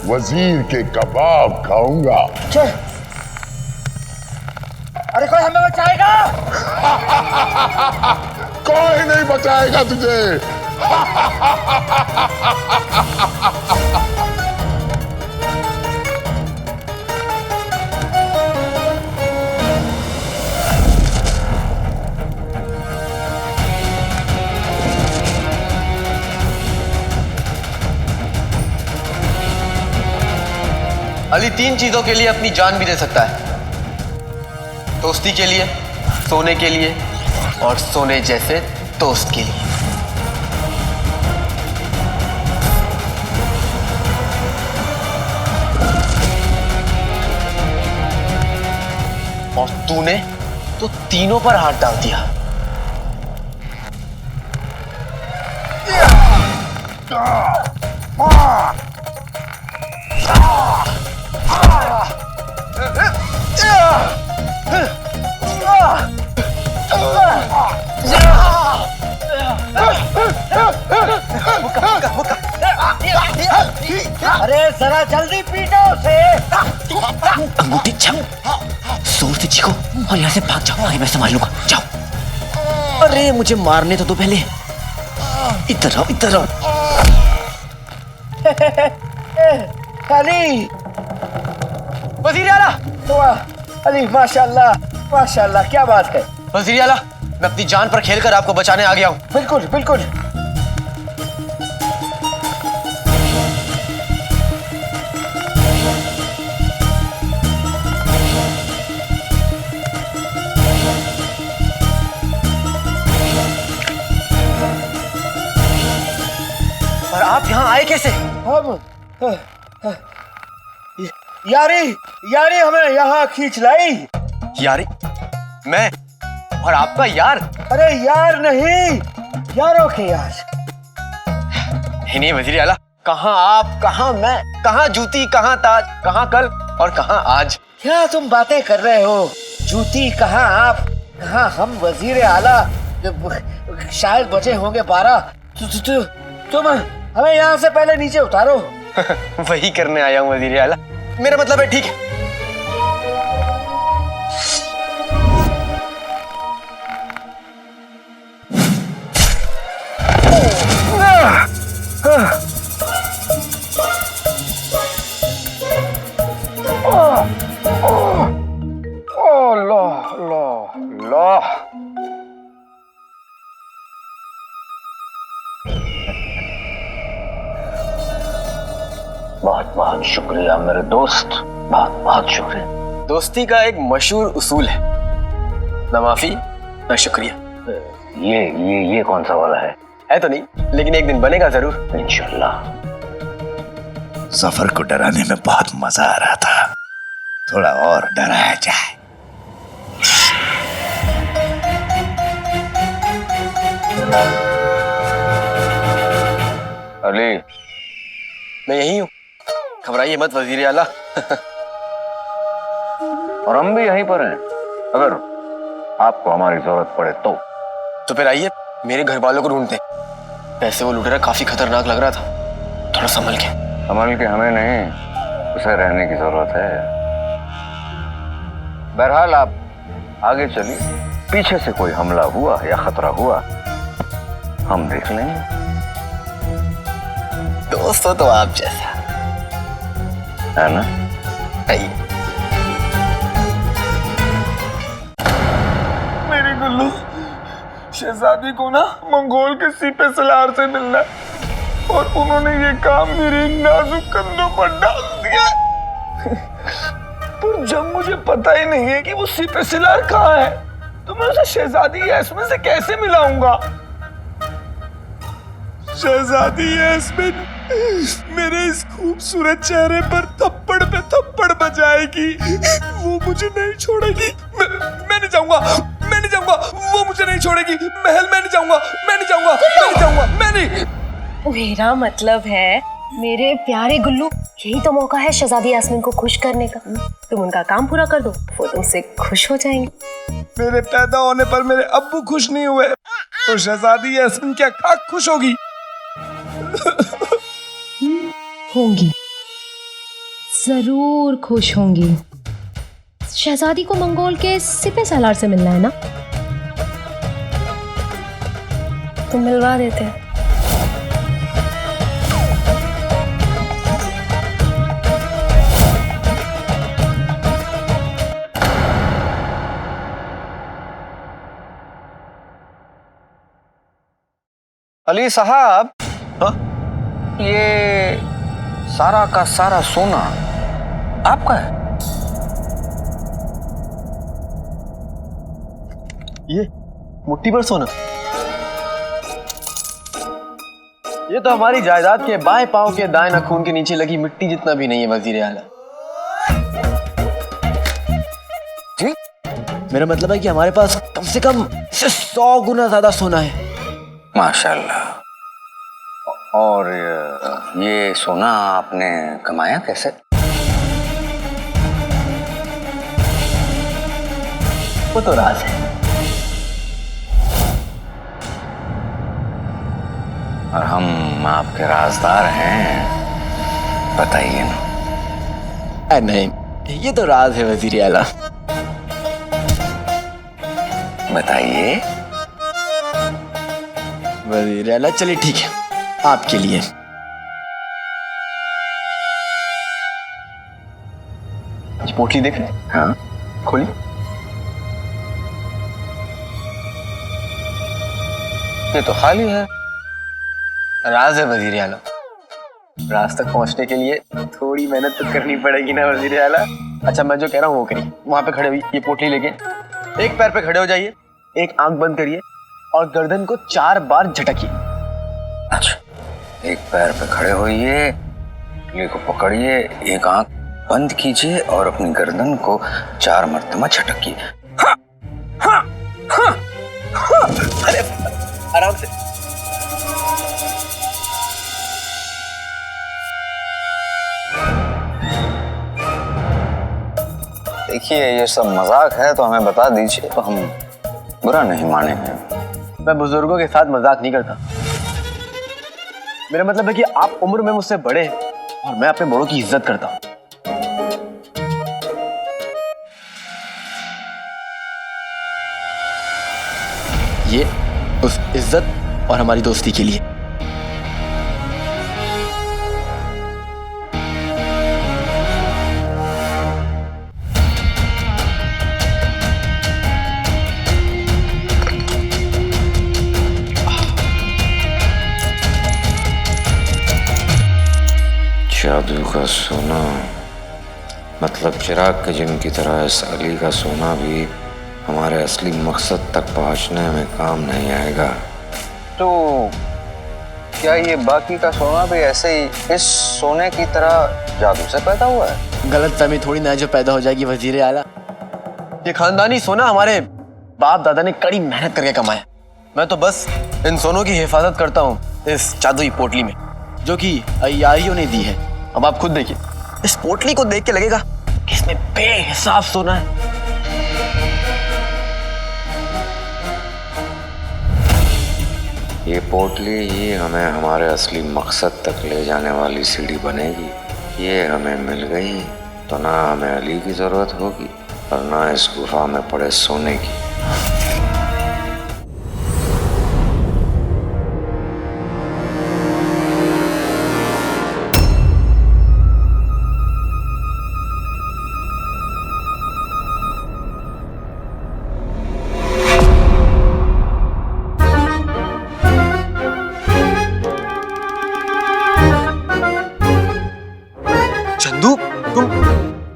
[SPEAKER 11] वजीर के कबाब खाऊंगा।
[SPEAKER 9] अरे कोई हमें बचाएगा?
[SPEAKER 11] कोई नहीं बचाएगा तुझे।
[SPEAKER 6] अली 3 चीजों के लिए अपनी जान भी दे सकता है। दोस्ती के लिए, सोने के लिए और सोने जैसे दोस्त के लिए। और तूने तो तीनों पर हाथ डाल दिया।
[SPEAKER 9] अरे जरा जल्दी पीटो उसे।
[SPEAKER 6] अंगूठी छम, जोर से चीखो और यहाँ से भाग जाओ। मैं संभाल लूंगा, जाओ। अरे मुझे मारने तो दो पहले। इधर आओ, इधर आओ।
[SPEAKER 9] अली,
[SPEAKER 6] वजीर आला।
[SPEAKER 9] वाह अली, माशाल्लाह माशाल्लाह, क्या बात है।
[SPEAKER 6] वजीर आला, मैं अपनी जान पर खेलकर आपको बचाने आ गया हूँ।
[SPEAKER 9] बिल्कुल बिल्कुल।
[SPEAKER 6] और आप यहाँ आए कैसे?
[SPEAKER 9] हम यारी यारी हमें यहाँ खींच लाई।
[SPEAKER 6] यारी? मैं और आपका यार?
[SPEAKER 9] अरे यार नहीं, यारों के यार।
[SPEAKER 6] नहीं वजीर आला, कहाँ आप, कहाँ मैं, कहाँ जूती, कहाँ ताज, कहाँ कल और कहाँ आज?
[SPEAKER 9] क्या तुम बातें कर रहे हो? जूती कहाँ आप, कहाँ हम। वजीर आला शायद बचे होंगे 12। तुम हमें यहाँ से पहले नीचे उतारो।
[SPEAKER 6] वही करने आया हूँ वजीर आला। मेरा मतलब है, ठीक है।
[SPEAKER 3] बहुत बहुत शुक्रिया मेरे दोस्त, बहुत बहुत शुक्रिया।
[SPEAKER 6] दोस्ती का एक मशहूर उसूल है, ना माफी ना शुक्रिया।
[SPEAKER 3] ये कौन सा वाला है
[SPEAKER 6] तो नहीं, लेकिन एक दिन बनेगा जरूर
[SPEAKER 3] इंशाल्लाह।
[SPEAKER 7] जफर को डराने में बहुत मजा आ रहा था, थोड़ा और डराया जाए।
[SPEAKER 6] अली, मैं यही हूँ, घबराइए मत वजीर आला।
[SPEAKER 3] और हम भी यहीं पर हैं, अगर आपको हमारी जरूरत पड़े तो
[SPEAKER 6] फिर आइए, मेरे घर वालों को ढूंढते हैं। वैसे वो लुटेरा काफी खतरनाक लग रहा था, थोड़ा संभल के।
[SPEAKER 3] संभल के हमें नहीं, उसे रहने की जरूरत है। बहरहाल आप आगे चलिए, पीछे से कोई हमला हुआ या खतरा हुआ हम देख लेंगे।
[SPEAKER 6] दोस्त हो तो आप जैसा
[SPEAKER 3] है ना?
[SPEAKER 6] आइए।
[SPEAKER 12] मेरी गुल्लू, शहजादी को ना मंगोल के सीपे सलार से मिलना है और उन्होंने ये काम मेरे नाजुक कंधों पर डाल दिया। पर जब मुझे पता ही नहीं है कि वो सीपे सलार कहाँ है, तो मैं उसे शहजादी यास्मीन से कैसे मिलाऊंगा? शहजादी यास्मीन मेरे इस खूबसूरत चेहरे पर थप्पड़ पे थप्पड़ बजाएगी। वो मुझे नहीं छोड़ेगी। मैं नहीं जाऊंगा, मैं नहीं जाऊंगा। वो मुझे नहीं छोड़ेगी। महल मैं नहीं जाऊंगा, मैं नहीं जाऊंगा, मैं नहीं जाऊंगा, मैं नहीं।
[SPEAKER 5] मेरा मतलब है मेरे प्यारे गुल्लू, यही तो मौका है शहजादी यास्मीन को खुश करने का। तुम उनका काम पूरा कर दो, वो तुमसे खुश हो जाएंगे।
[SPEAKER 12] मेरे पैदा होने पर मेरे अब्बू खुश नहीं हुए तो शहजादी यास्मीन क्या खाक खुश होगी?
[SPEAKER 5] होंगी, जरूर खुश होंगी। शहजादी को मंगोल के सिपह सालार से मिलना है ना, तो मिलवा देते हैं।
[SPEAKER 3] अली साहब, ये सारा का सारा सोना आपका है?
[SPEAKER 6] ये मुट्ठी भर सोना, ये तो हमारी जायदाद के बाएं पांव के दाएं नाखून के नीचे लगी मिट्टी जितना भी नहीं है वजीर आला। जी? मेरा मतलब है कि हमारे पास कम से कम 100 गुना ज्यादा सोना है।
[SPEAKER 3] माशाल्लाह। और ये सोना आपने कमाया कैसे?
[SPEAKER 6] वो तो राज है।
[SPEAKER 3] और हम आपके राजदार हैं, बताइए ना।
[SPEAKER 6] नहीं, ये तो राज है वजीर आला।
[SPEAKER 3] बताइए।
[SPEAKER 6] वजीर आला, चलिए ठीक है, आपके लिए। ये पोटली देख रहे?
[SPEAKER 3] हाँ,
[SPEAKER 6] खोली।
[SPEAKER 3] ये तो खाली है।
[SPEAKER 6] राज है वजीर आला। राज तक पहुंचने के लिए थोड़ी मेहनत तो करनी पड़ेगी ना वजीर आला। अच्छा, मैं जो कह रहा हूँ वो करिए। वहां पे खड़े हुई ये पोटली लेके एक पैर पे खड़े हो जाइए, एक आंख बंद करिए और गर्दन को 4 बार झटकिए।
[SPEAKER 3] अच्छा, एक पैर पे खड़े होइए, पोटली को पकड़िए, एक आंख बंद कीजिए और अपनी गर्दन को 4 मरतबा झटकिए। हाँ, हाँ, हाँ, हाँ।
[SPEAKER 6] अरे आराम से।
[SPEAKER 3] देखिए, ये सब मजाक है तो हमें बता दीजिए, तो हम बुरा नहीं मानेंगे।
[SPEAKER 6] मैं बुजुर्गों के साथ मजाक नहीं करता। मेरा मतलब है कि आप उम्र में मुझसे बड़े हैं और मैं अपने बड़ों की इज्जत करता हूं। ये उस इज्जत और हमारी दोस्ती के लिए।
[SPEAKER 3] जादू का सोना, मतलब चिराग के जिन की तरह इस अली का सोना भी हमारे असली मकसद तक पहुंचने में काम नहीं आएगा। तो क्या ये बाकी का सोना भी ऐसे ही इस सोने की तरह जादू से पैदा हुआ है?
[SPEAKER 6] गलत फहमी थोड़ी ना जो पैदा हो जाएगी वजीर आला। ये खानदानी सोना हमारे बाप दादा ने कड़ी मेहनत करके कमाया। मैं तो बस इन सोनों की हिफाजत करता हूँ इस जादुई पोटली में, जो कि अय्यारियों ने दी है। अब आप खुद देखिए, इस पोटली को देख के लगेगा कि इसमें बेहिसाब सोना है।
[SPEAKER 3] ये पोटली ही हमें हमारे असली मकसद तक ले जाने वाली सीढ़ी बनेगी। ये हमें मिल गई तो ना हमें अली की जरूरत होगी और ना इस गुफा में पड़े सोने की।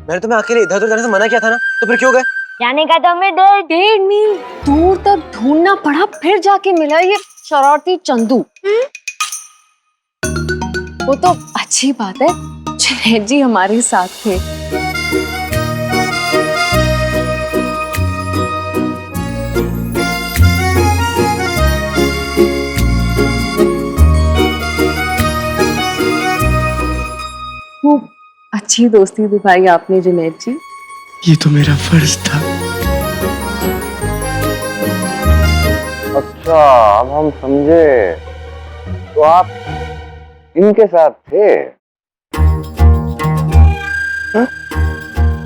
[SPEAKER 6] मैंने तुम्हें अकेले इधर उधर जाने से मना किया था ना, तो फिर क्यों गए?
[SPEAKER 5] जाने का तो हमें 1.5 मील दूर तक ढूंढना पड़ा, फिर जाके मिला ये शरारती चंदू। वो तो अच्छी बात है जुनैद जी हमारे साथ थे। वो अच्छी दोस्ती दिखाई आपने जुनैद जी।
[SPEAKER 12] ये तो मेरा फर्ज था।
[SPEAKER 3] अच्छा, अब हम समझे। तो आप इनके साथ थे? हा?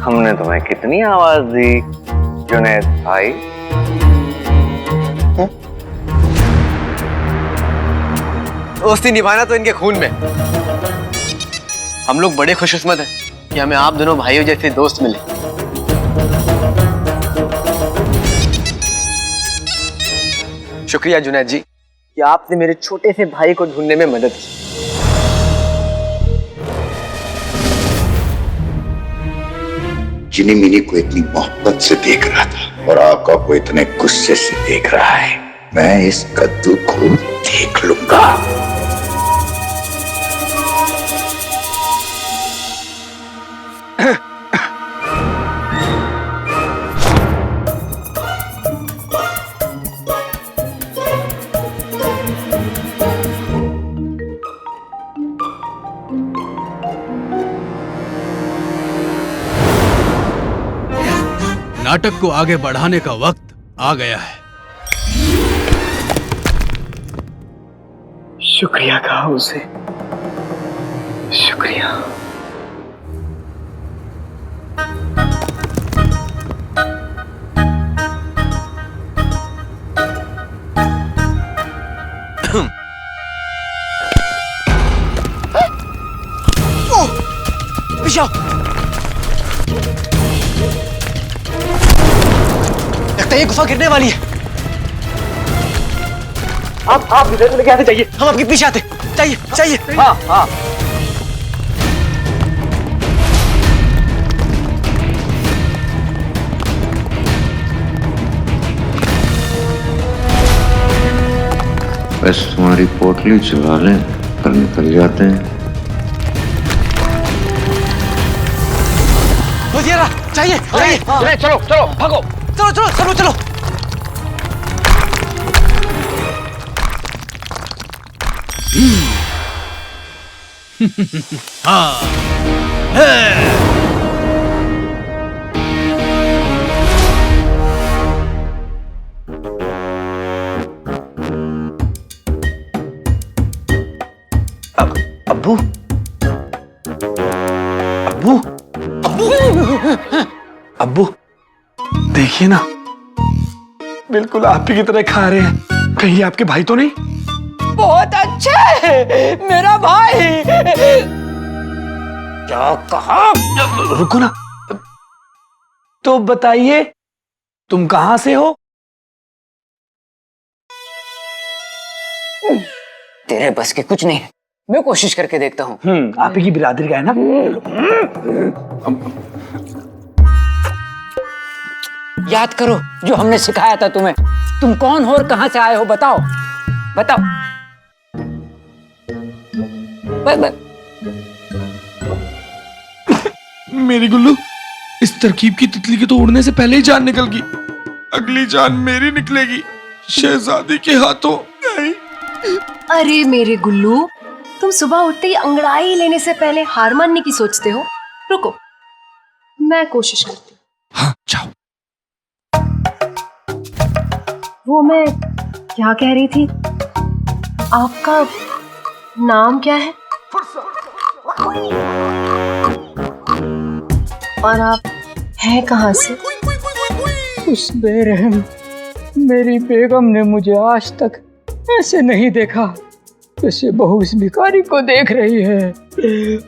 [SPEAKER 3] हमने तुम्हें कितनी आवाज दी जुनैद भाई?
[SPEAKER 6] दोस्ती निभाना तो इनके खून में। हम लोग बड़े खुशकिस्मत हैं कि हमें आप दोनों भाइयों जैसे दोस्त मिले। शुक्रिया जुनैद जी कि आपने मेरे छोटे से भाई को ढूंढने में मदद की।
[SPEAKER 7] जिनी मिनी को इतनी मोहब्बत से देख रहा था और आका को इतने गुस्से से देख रहा है। मैं इस कद्दू को देख लूंगा।
[SPEAKER 4] नाटक को आगे बढ़ाने का वक्त आ गया है।
[SPEAKER 10] शुक्रिया कहा उसे, शुक्रिया।
[SPEAKER 6] लगता है ये गुफा गिरने वाली है।
[SPEAKER 10] आप इधर लेके आते चाहिए,
[SPEAKER 6] हम आपके पीछे आते। चाहिए।
[SPEAKER 10] हाँ हाँ।
[SPEAKER 3] बस तुम्हारी पोटली चला लें और निकल जाते हैं।
[SPEAKER 6] चाहिए। चलो भागो। चलो।
[SPEAKER 4] हाँ।
[SPEAKER 10] अब्बू देखिए ना, बिल्कुल आप ही की तरह खा रहे हैं। कहीं आपके भाई तो नहीं?
[SPEAKER 13] बहुत अच्छा है मेरा भाई।
[SPEAKER 10] क्या कहा? रुको ना, तो बताइए तुम कहां से हो?
[SPEAKER 6] तेरे बस के कुछ नहीं है, मैं कोशिश करके देखता हूँ।
[SPEAKER 10] आप ही की बिरादरी का है ना?
[SPEAKER 14] याद करो जो हमने सिखाया था तुम्हें। तुम कौन हो और कहां से आए हो? बताओ।
[SPEAKER 12] मेरी गुल्लू, इस तरकीब की तितली के तो उड़ने से पहले ही जान निकल गई। अगली जान मेरी निकलेगी शहजादी के हाथों। नहीं।
[SPEAKER 5] अरे मेरे गुल्लू, तुम सुबह उठते ही अंगड़ाई लेने से पहले हार मानने की सोचते हो। रुको, मैं कोशिश करती हूँ।
[SPEAKER 12] हाँ, जाओ।
[SPEAKER 5] वो मैं क्या कह रही थी, आपका नाम क्या है? और आप हैं कहाँ से?
[SPEAKER 14] उस बेरहम मेरी बेगम ने मुझे आज तक ऐसे नहीं देखा जैसे बहू इस भिखारी को देख रही है।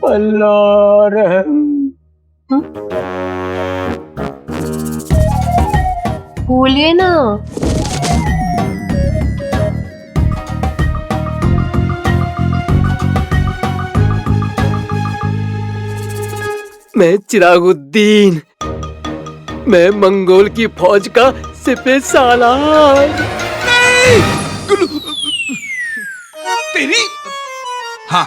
[SPEAKER 14] अल्लाह रहम।
[SPEAKER 5] बोलिए ना।
[SPEAKER 2] मैं चिरागुद्दीन, मैं मंगोल की फौज का सिपह सालार।
[SPEAKER 12] तेरी हाँ,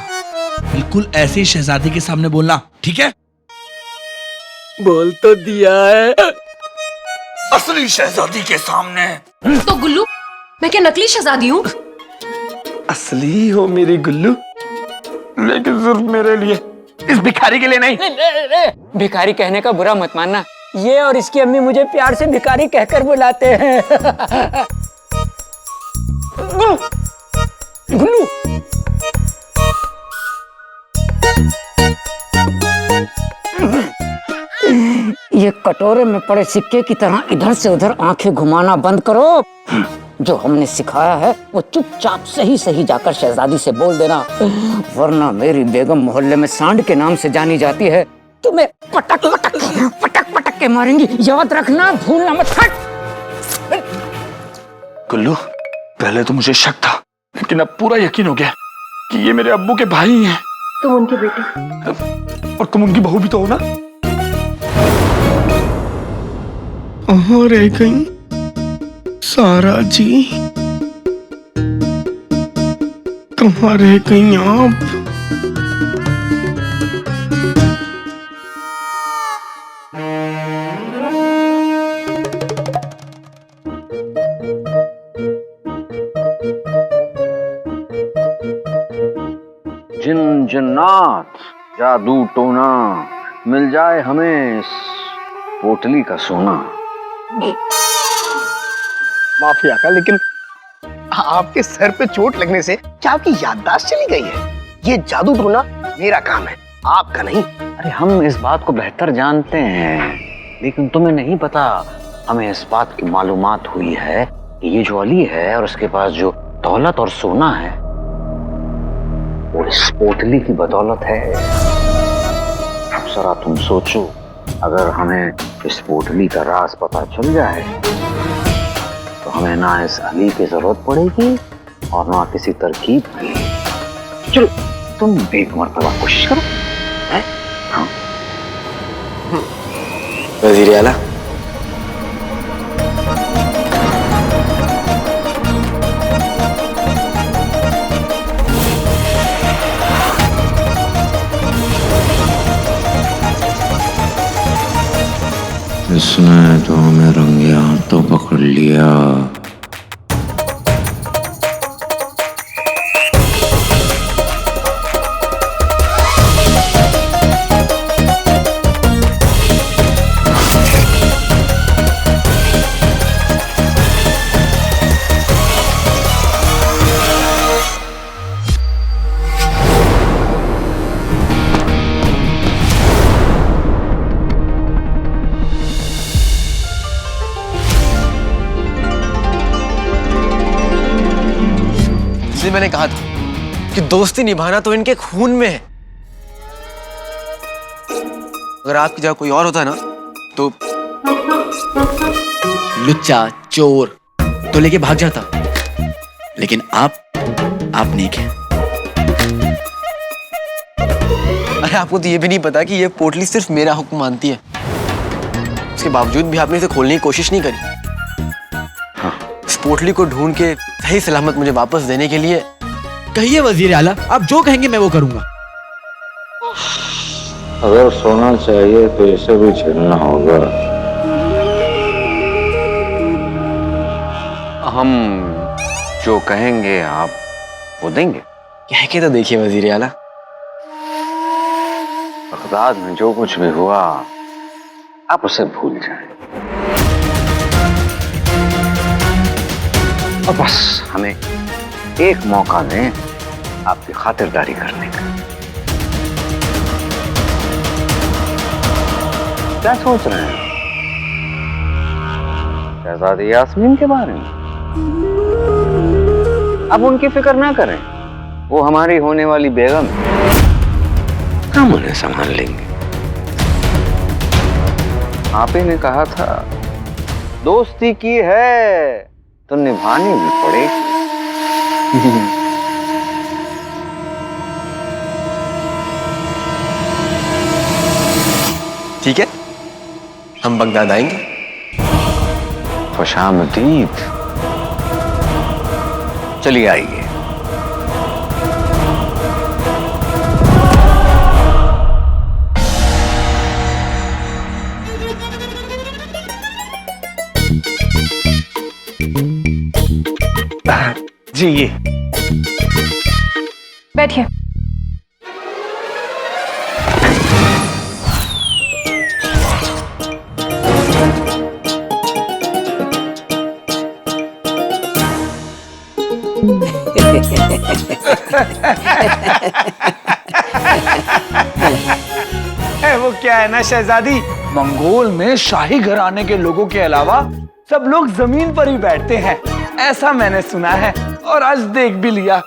[SPEAKER 12] बिल्कुल ऐसे ही शहजादी के सामने बोलना, ठीक है?
[SPEAKER 2] बोल तो दिया है।
[SPEAKER 12] असली शहजादी के सामने।
[SPEAKER 5] तो गुल्लू, मैं क्या नकली शहजादी हूँ?
[SPEAKER 10] असली हो मेरी गुल्लू, लेकिन सिर्फ मेरे लिए, इस भिखारी के लिए नहीं।
[SPEAKER 14] भिखारी कहने का बुरा मत मानना। ये और इसकी अम्मी मुझे प्यार से भिखारी कहकर बुलाते हैं।
[SPEAKER 9] गुल्लू गुल्लू ये कटोरे में पड़े सिक्के की तरह इधर से उधर आंखें घुमाना बंद करो। जो हमने सिखाया है वो चुपचाप सही सही जाकर शहजादी से बोल देना, वरना मेरी बेगम मोहल्ले में सांड के नाम से जानी जाती है। तुम्हें पटक पटक पटक पटक के मारेंगी, याद रखना, भूलना मत। हट।
[SPEAKER 10] गुल्लू, पहले तो मुझे शक था, लेकिन अब पूरा यकीन हो गया कि ये मेरे अब्बू के भाई हैं।
[SPEAKER 5] तुम उनके बेटे
[SPEAKER 10] और तुम उनकी बहू भी तो हो ना।
[SPEAKER 12] और कहीं सारा जी कहाँ रह गई आप?
[SPEAKER 3] जिन जन्नात जादू टोना मिल जाए हमें इस पोटली का सोना।
[SPEAKER 1] माफी आका, लेकिन आपके सर पे चोट लगने से क्या आपकी याददाश्त चली गई है? ये जादू टोना मेरा काम है, आपका नहीं।
[SPEAKER 3] अरे हम इस बात को बेहतर जानते हैं, लेकिन तुम्हें नहीं पता, हमें इस बात की मालूमात हुई है कि ये जो अली है और उसके पास जो दौलत और सोना है वो इस पोटली की बदौलत है। अब जरा तुम सोचो, अगर हमें इस पोटली का राज पता चल जाए तो हमें ना इस अली की जरूरत पड़ेगी और ना किसी तरकीब की। चलो तुम एक मर्तबा कोशिश करो। हाँ।
[SPEAKER 6] वजीर आला,
[SPEAKER 15] इसने तो हमें रंगे हाथों पकड़ लिया।
[SPEAKER 6] मैंने कहा था कि दोस्ती निभाना तो इनके खून में है। अगर आपकी जगह कोई और होता है ना तो लुच्चा चोर तो लेके भाग जाता, लेकिन आप नेक हैं। अरे आपको तो ये भी नहीं पता कि ये पोटली सिर्फ मेरा हुक्म मानती है, उसके बावजूद भी आपने इसे खोलने की कोशिश नहीं करी। इस पोटली को ढूंढ के सही सलामत मुझे वापस देने के लिए
[SPEAKER 16] कहिए वजीर आला, आप जो कहेंगे मैं वो करूंगा।
[SPEAKER 15] अगर सोना चाहिए तो इसे भी छीनना होगा।
[SPEAKER 3] हम जो कहेंगे आप वो देंगे।
[SPEAKER 6] कह के तो देखिए वजीर आला।
[SPEAKER 3] बगदाद में जो कुछ भी हुआ आप उसे भूल जाएं और बस हमें एक मौका दें आपकी खातिरदारी करने का। क्या सोच रहे हैं शहजादी यास्मीन के बारे में? अब उनकी फिक्र ना करें, वो हमारी होने वाली बेगम है, हम उन्हें संभाल लेंगे। आप ही ने कहा था दोस्ती की है तो निभानी भी पड़ेगी।
[SPEAKER 6] ठीक है, हम बगदाद आएंगे।
[SPEAKER 3] खुशामदीद। चलिए आइए।
[SPEAKER 1] जी ये
[SPEAKER 5] बैठिए।
[SPEAKER 10] वो क्या है ना शहजादी, मंगोल में शाही घराने के लोगों के अलावा सब लोग जमीन पर ही बैठते हैं, ऐसा मैंने सुना है और आज देख भी लिया।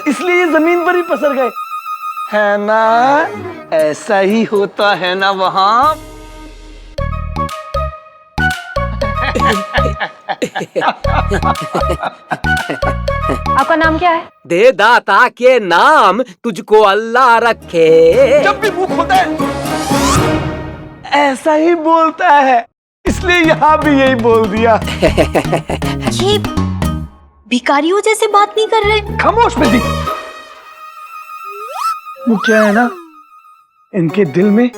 [SPEAKER 10] इसलिए जमीन पर ही पसर गए, है ना? ऐसा ही होता है ना वहां?
[SPEAKER 5] आपका नाम क्या है?
[SPEAKER 17] दे दाता के नाम तुझको अल्लाह रखे।
[SPEAKER 10] जब भी मुंह खोलता है ऐसा ही बोलता है, इसलिए यहाँ भी यही बोल दिया।
[SPEAKER 5] ये भिखारियों जैसे बात नहीं कर रहे।
[SPEAKER 10] खामोश बेटी। वो क्या है ना, इनके दिल में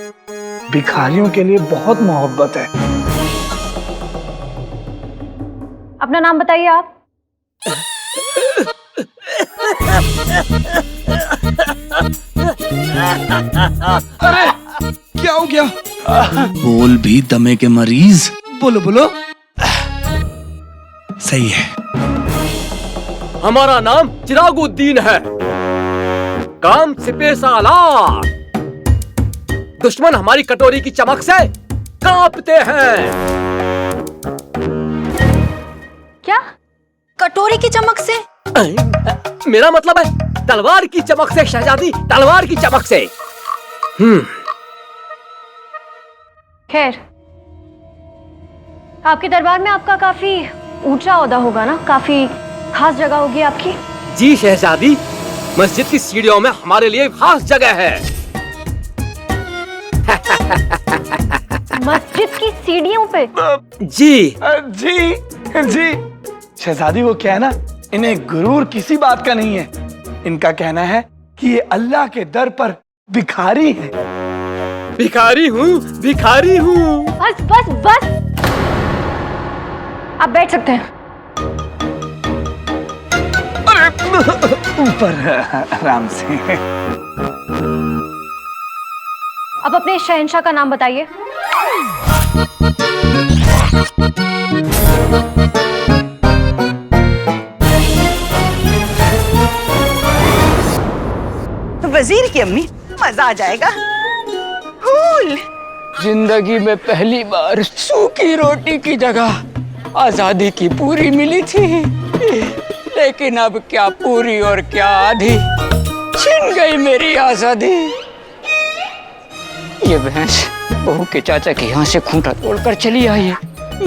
[SPEAKER 10] भिखारियों के लिए बहुत मोहब्बत है।
[SPEAKER 5] अपना नाम बताइए आप।
[SPEAKER 10] अरे क्या हो गया?
[SPEAKER 4] बोल भी दमे के मरीज।
[SPEAKER 10] बोलो बोलो।
[SPEAKER 4] सही है।
[SPEAKER 17] हमारा नाम चिरागुद्दीन है, काम सिपे सालार। दुश्मन हमारी कटोरी की चमक से कांपते हैं।
[SPEAKER 5] क्या? कटोरी की चमक से?
[SPEAKER 17] मेरा मतलब है तलवार की चमक से शहजादी, तलवार की चमक से।
[SPEAKER 5] खैर, आपके दरबार में आपका काफी ऊंचा ओहदा होगा ना, काफी खास जगह होगी आपकी।
[SPEAKER 17] जी शहजादी, मस्जिद की सीढ़ियों में हमारे लिए खास जगह है।
[SPEAKER 5] मस्जिद की सीढ़ियों पे?
[SPEAKER 17] जी
[SPEAKER 10] जी जी। शहजादी वो क्या है ना, इन्हें गुरूर किसी बात का नहीं है। इनका कहना है कि ये अल्लाह के दर पर भिखारी है।
[SPEAKER 17] भिखारी हूँ, भिखारी हूँ।
[SPEAKER 5] बस बस बस, आप बैठ सकते हैं।
[SPEAKER 10] अरे ऊपर आराम से।
[SPEAKER 5] अब अपने शहंशाह का नाम बताइए।
[SPEAKER 13] वजीर की अम्मी, मजा आ जाएगा। फूल।
[SPEAKER 14] जिंदगी में पहली बार सूखी रोटी की जगह आजादी की पूरी मिली थी, लेकिन अब क्या पूरी और क्या आधी, छिन गई मेरी आजादी। ये भैंस बहू के चाचा के यहाँ से खूंटा तोड़कर चली आई है।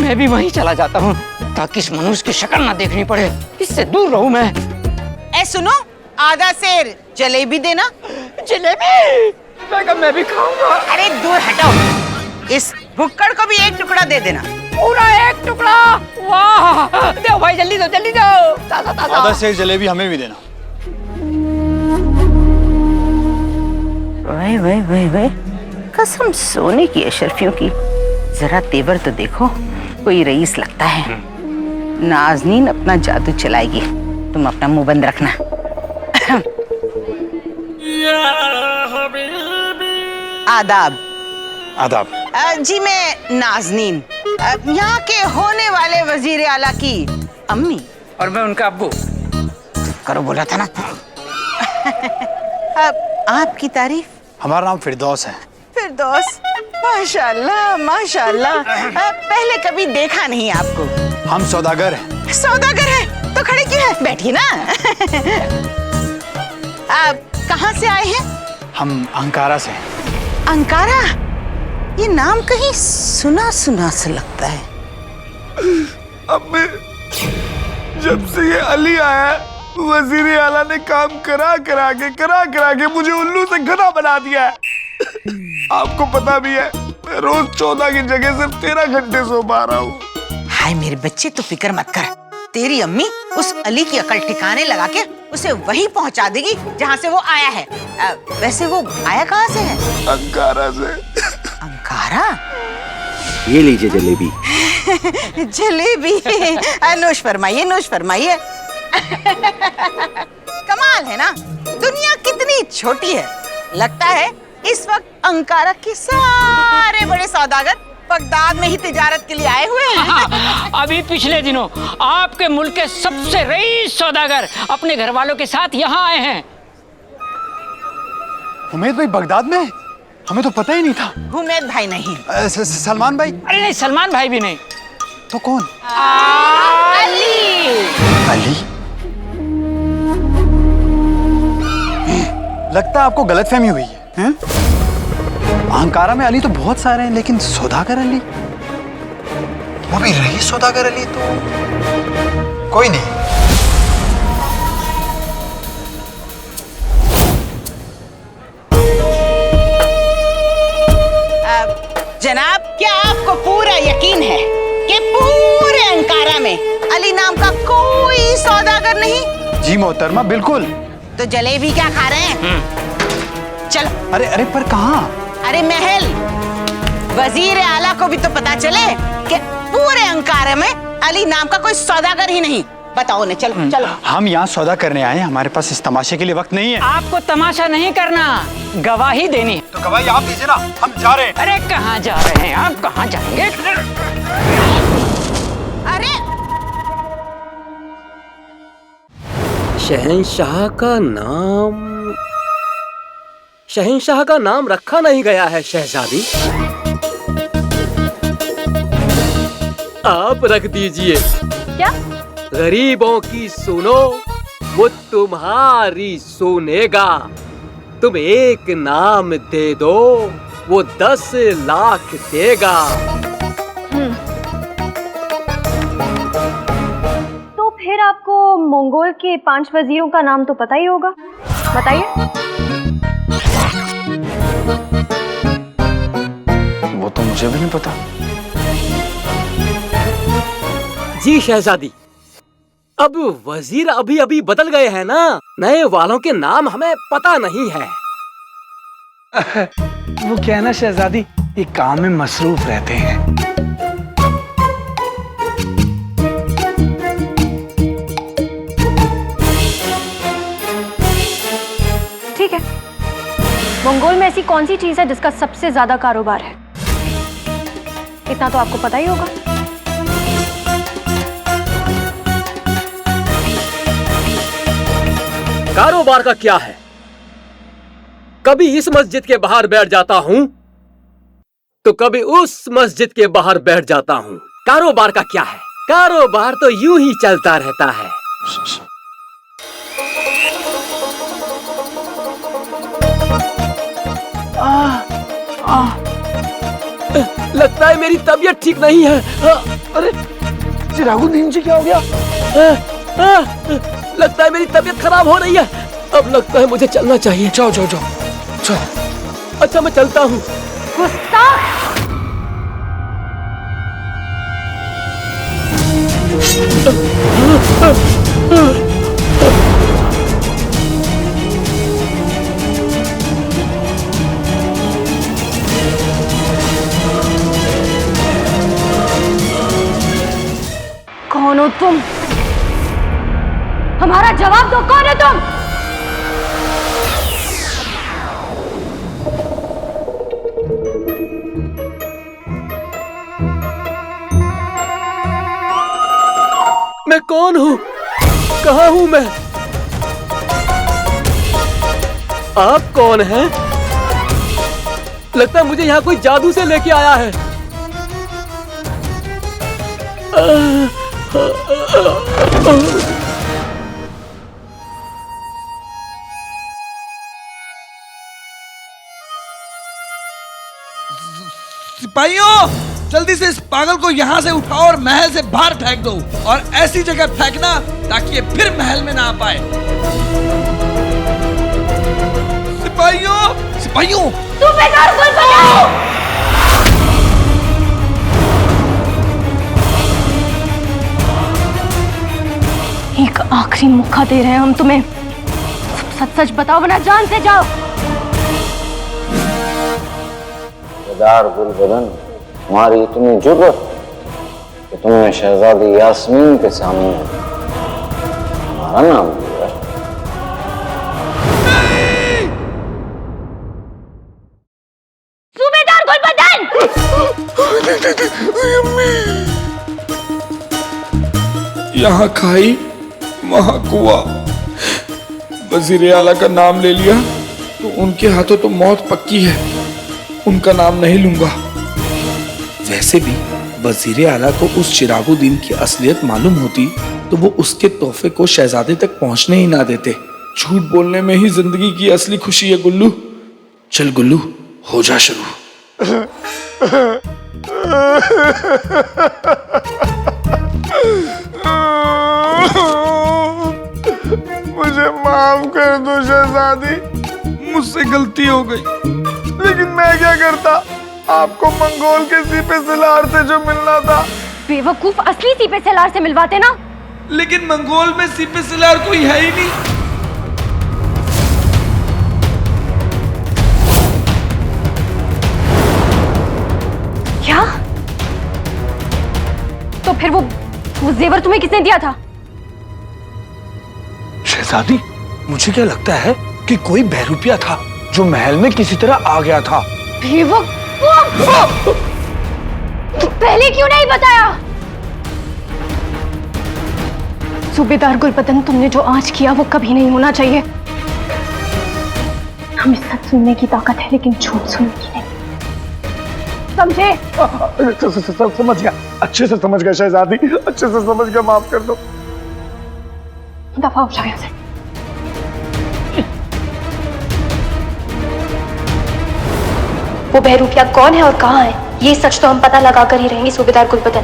[SPEAKER 14] मैं भी वहीं चला जाता हूँ ताकि इस मनुष्य की शक्ल ना देखनी पड़े, इससे दूर रहूं मैं।
[SPEAKER 13] ए सुनो, आधा सेर जलेबी देना।
[SPEAKER 14] जलेबी? मैं भी खाऊंगा।
[SPEAKER 13] अरे दूर हटाओ, इस भुक्कड़ को भी एक टुकड़ा दे देना।
[SPEAKER 14] पूरा एक टुकड़ा? वाह, दो भाई, जल्दी दो, जल्दी दो। ताजा ताजा।
[SPEAKER 18] आधा सेर जलेबी हमें भी देना।
[SPEAKER 13] वही वही वही वही, कसम सोने की अशरफियों की। जरा तेवर तो देखो, कोई रईस लगता है। नाजनीन अपना जादू चलाएगी, तुम अपना मुंह बंद रखना। आदाब।
[SPEAKER 18] आदाब।
[SPEAKER 13] जी मैं नाजनीन, यहाँ के होने वाले वजीर आला की अम्मी।
[SPEAKER 14] और मैं उनका अब्बू।
[SPEAKER 13] करो, बोला था ना। आपकी तारीफ?
[SPEAKER 18] हमारा नाम फिरदौस है।
[SPEAKER 13] फिरदौस, माशाल्लाह माशाल्लाह। पहले कभी देखा नहीं आपको।
[SPEAKER 18] हम सौदागर हैं।
[SPEAKER 13] सौदागर है तो खड़े क्यों है? बैठिए ना। आप कहाँ से आए हैं?
[SPEAKER 18] हम अंकारा से।
[SPEAKER 13] अंकारा? ये नाम कहीं सुना सुना सा लगता है।
[SPEAKER 12] अम्मी, जब से ये अली आया, वजीर आला ने काम करा करा के मुझे उल्लू से घना बना दिया है। आपको पता भी है, मैं रोज 14 की जगह सिर्फ 13 घंटे सो पा रहा हूँ।
[SPEAKER 13] हाय मेरे बच्चे, तो फिक्र मत कर। तेरी अम्मी उस अली की अकल ठिकाने लगा के उसे वहीं पहुंचा देगी जहाँ से वो आया है। वैसे वो आया कहाँ से है?
[SPEAKER 12] अंकारा से।
[SPEAKER 13] अंकारा?
[SPEAKER 8] ये लीजिए जलेबी।
[SPEAKER 13] जलेबी? नोश फरमाइए, नोश फरमाइए। कमाल है ना, दुनिया कितनी छोटी है। लगता है इस वक्त अंकारा के सारे बड़े सौदागर बगदाद में ही तिजारत के लिए आए हुए हैं।
[SPEAKER 14] अभी पिछले दिनों आपके मुल्क के सबसे रईस सौदागर अपने घर वालों के साथ यहाँ आए हैं।
[SPEAKER 18] उमेद भाई बगदाद में? हमें तो पता ही नहीं था।
[SPEAKER 13] हुमैद भाई नहीं।
[SPEAKER 18] सलमान भाई?
[SPEAKER 14] अरे नहीं, सलमान भाई भी नहीं।
[SPEAKER 18] तो कौन?
[SPEAKER 13] अली।
[SPEAKER 18] अली? लगता है आपको गलतफहमी हुई है? अहंकारा में अली तो बहुत सारे हैं, लेकिन सौदागर अली, वो भी रही सौदागर अली, तो कोई नहीं।
[SPEAKER 13] जनाब, क्या आपको पूरा यकीन है कि पूरे अंकारा में अली नाम का कोई सौदागर नहीं?
[SPEAKER 18] जी मोहतरमा, बिल्कुल।
[SPEAKER 13] तो जलेबी क्या खा रहे हैं? चलो।
[SPEAKER 18] अरे अरे, पर कहाँ?
[SPEAKER 13] अरे महल। वजीर आला को भी तो पता चले कि पूरे अंकारा में अली नाम का कोई सौदागर ही नहीं। बताओ ने, चलो चलो।
[SPEAKER 18] हम यहाँ सौदा करने आए हैं, हमारे पास इस तमाशे के लिए वक्त नहीं है।
[SPEAKER 14] आपको तमाशा नहीं करना, गवाही देनी है।
[SPEAKER 18] तो गवाही आप दीजिए ना, हम जा रहे हैं।
[SPEAKER 14] अरे कहाँ जा रहे हैं आप? कहाँ जाएंगे?
[SPEAKER 13] अरे
[SPEAKER 17] शहंशाह का नाम रखा नहीं गया है शहजादी, आप रख दीजिए।
[SPEAKER 5] क्या?
[SPEAKER 17] गरीबों की सुनो, वो तुम्हारी सुनेगा। तुम एक नाम दे दो, वो 10 लाख देगा।
[SPEAKER 5] तो फिर आपको मंगोल के 5 वजीरों का नाम तो पता ही होगा, बताइए।
[SPEAKER 18] वो तो मुझे भी नहीं पता।
[SPEAKER 17] जी शहजादी, अब वजीर अभी अभी बदल गए हैं ना, नए वालों के नाम हमें पता नहीं है।
[SPEAKER 10] वो क्या है ना शहजादी, ये काम में मसरूफ रहते हैं।
[SPEAKER 5] ठीक है, मंगोल में ऐसी कौन सी चीज है जिसका सबसे ज्यादा कारोबार है? इतना तो आपको पता ही होगा।
[SPEAKER 17] कारोबार का क्या है? कभी इस मस्जिद के बाहर बैठ जाता हूँ तो कभी उस मस्जिद के बाहर बैठ जाता हूँ। कारोबार का क्या है? कारोबार तो यूं ही चलता रहता है। लगता है मेरी तबीयत ठीक नहीं है। अरे
[SPEAKER 10] चिरागु दीन जी, क्या हो गया?
[SPEAKER 17] लगता है मेरी तबीयत खराब हो रही है। अब लगता है मुझे चलना चाहिए।
[SPEAKER 10] जाओ जाओ जाओ जाओ।
[SPEAKER 17] अच्छा, मैं चलता हूँ।
[SPEAKER 5] कौन हो तुम? हमारा जवाब दो, कौन है तुम?
[SPEAKER 17] मैं कौन हूँ? कहाँ हूँ मैं? आप कौन हैं? लगता है मुझे यहाँ कोई जादू से लेके आया है।
[SPEAKER 10] सिपाहियों, जल्दी से इस पागल को यहाँ से उठाओ और महल से बाहर फेंक दो, और ऐसी जगह फेंकना ताकि ये फिर महल में ना आ पाए। सिपाहियों, सिपाहियों,
[SPEAKER 5] सूबेदार गुल बजाओ। एक आखिरी मौका दे रहे हैं हम तुम्हें, सच सच बताओ वरना जान से जाओ।
[SPEAKER 3] सरदार गुलबदन, तुम्हारी इतनी जुर्रत कि तुमने शहजादी यास्मीन के सामने हमारा नाम लिया।
[SPEAKER 5] सूबेदार गुलबदन!
[SPEAKER 12] यहाँ खाई वहां कुआं, वजीर आला का नाम ले लिया तो उनके हाथों तो मौत पक्की है।
[SPEAKER 10] उनका नाम नहीं लूंगा। वैसे भी वजीर आला को उस चिरागुद्दीन की असलियत मालूम होती तो वो उसके तोहफे को शहजादे तक पहुंचने ही ना देते। झूठ बोलने में ही जिंदगी की असली खुशी है गुल्लू। चल गुल्लू, हो जा शुरू।
[SPEAKER 12] मुझे माफ कर दो शहजादी, मुझसे गलती हो गई। लेकिन मैं क्या करता, आपको मंगोल के सीपे सलार से जो मिलना था।
[SPEAKER 5] बेवकूफ, असली सीपे सलार से मिलवाते ना।
[SPEAKER 10] लेकिन मंगोल में सीपे सलार कोई है ही नहीं।
[SPEAKER 5] क्या? तो फिर वो जेवर तुम्हें किसने दिया था?
[SPEAKER 10] शहजादी, मुझे क्या लगता है कि कोई बहरूपिया था जो महल में किसी तरह आ गया था।
[SPEAKER 5] तो पहले क्यों नहीं बताया? सूबेदार गुलबदन, तुमने जो आज किया वो कभी नहीं होना चाहिए। हमें सच सुनने की ताकत है लेकिन झूठ सुनने की नहीं, समझे?
[SPEAKER 12] समझ गया, अच्छे से समझ गया शहजादी, अच्छे से समझ गया, माफ कर दो।
[SPEAKER 5] दफा हो जाए से। वो बहरूपिया कौन है और कहाँ है, ये सच तो हम पता लगा कर ही रहेंगे सूबेदार गुलबदन।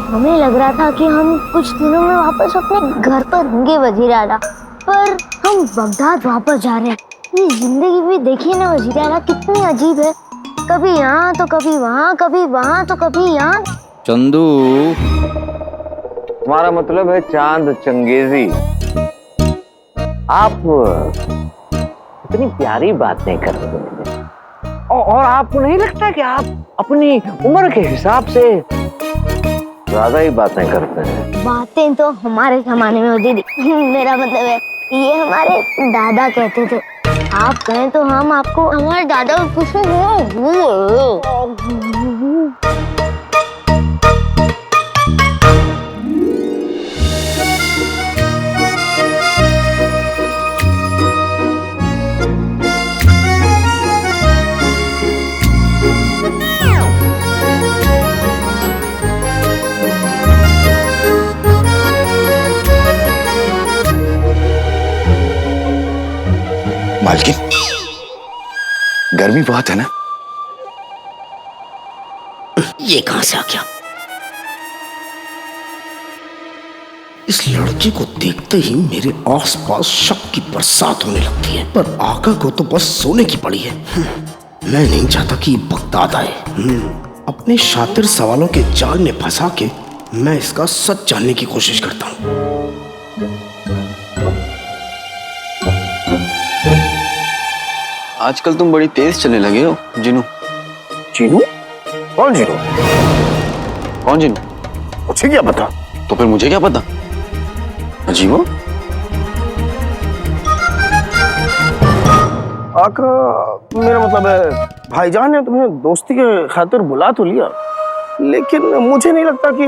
[SPEAKER 19] हमें लग रहा था कि हम कुछ दिनों में वापस अपने घर पर होंगे वजीर आला, पर हम बगदाद वापस जा रहे हैं। ये जिंदगी भी देखिए ना वजीर आला, कितनी अजीब है। कभी यहाँ तो कभी वहाँ, कभी वहाँ तो कभी यहाँ।
[SPEAKER 3] चंदू, तुम्हारा मतलब है चांद चंगेजी। आप इतनी प्यारी बातें करते हैं और आपको नहीं लगता कि आप अपनी उम्र के हिसाब से ज्यादा ही बातें करते हैं?
[SPEAKER 19] बातें तो हमारे जमाने में होती थी। मेरा मतलब है ये हमारे दादा कहते थे। आप कहें तो हम आपको हमारे दादा कुछ
[SPEAKER 7] मालकिन, गर्मी बहुत है ना?
[SPEAKER 9] ये कहां से आ गया? इस लड़के को देखते ही मेरे आसपास शक की बरसात होने लगती है, पर आका को तो बस सोने की पड़ी है। मैं नहीं चाहता कि ये बगदाद आए। अपने शातिर सवालों के जाल में फंसा के मैं इसका सच जानने की कोशिश करता हूँ।
[SPEAKER 6] आजकल तुम बड़ी तेज चलने लगे हो जिनू।
[SPEAKER 1] जिनू? कौन जिनू?
[SPEAKER 6] कौन जिनू?
[SPEAKER 1] मुझे क्या पता?
[SPEAKER 6] तो फिर मुझे क्या पता? अजीब हो।
[SPEAKER 1] आका, मेरा मतलब है भाईजान ने तुम्हें दोस्ती के खातिर बुला तो लिया, लेकिन मुझे नहीं लगता कि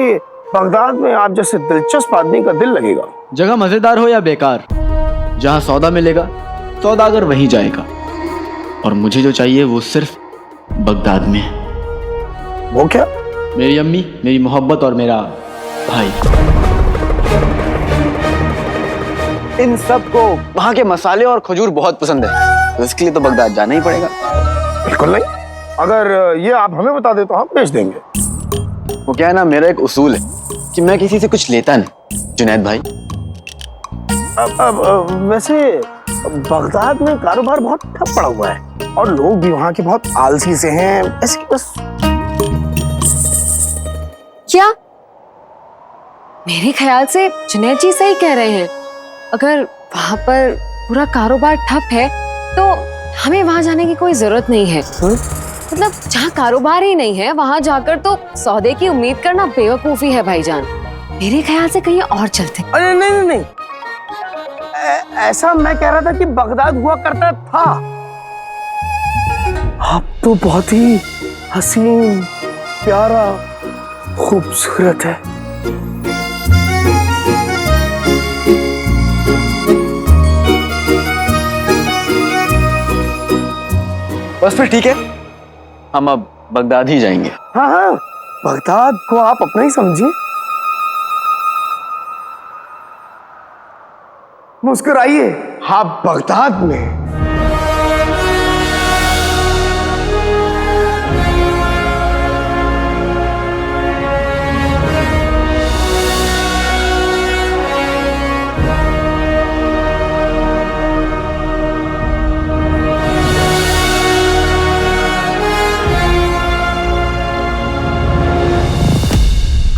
[SPEAKER 1] बगदाद में आप जैसे दिलचस्प आदमी का दिल लगेगा।
[SPEAKER 16] जगह मजेदार हो या बेकार, जहाँ सौदा मिलेगा सौदागर वहीं जाएगा, और मुझे जो चाहिए वो सिर्फ बगदाद में है।
[SPEAKER 1] वो क्या?
[SPEAKER 16] मेरी अम्मी, मेरी मोहब्बत और मेरा भाई।
[SPEAKER 6] इन सब को वहाँ के मसाले और खजूर बहुत पसंद है, तो इसके लिए तो बगदाद जाना ही पड़ेगा।
[SPEAKER 1] बिल्कुल नहीं, अगर ये आप हमें बता दे तो हम भेज देंगे।
[SPEAKER 6] वो क्या है ना, मेरा एक उसूल है कि मैं किसी से कुछ लेता नहीं, जुनैद भाई।
[SPEAKER 1] वैसे बगदाद में कारोबार बहुत ठप पड़ा हुआ है और लोग भी वहाँ के बहुत आलसी से हैं। ऐसे बस
[SPEAKER 5] क्या? मेरे ख्याल से जुनैद जी सही कह रहे हैं। अगर वहाँ पर पूरा कारोबार ठप है तो हमें वहाँ जाने की कोई जरूरत नहीं है। मतलब जहाँ कारोबार ही नहीं है वहाँ जाकर तो सौदे की उम्मीद करना बेवकूफी है भाईजान। मेरे ख्याल से कहीं और चलते।
[SPEAKER 1] अरे नहीं नहीं नहीं, ऐसा मैं कह रहा था कि बगदाद हुआ करता था। अब तो बहुत ही हसीन, प्यारा, खूबसूरत है।
[SPEAKER 16] बस फिर ठीक है, हम अब बगदाद ही जाएंगे।
[SPEAKER 1] हाँ हाँ, बगदाद को आप अपना ही समझिए। मुस्कुराइए, आप बगदाद में।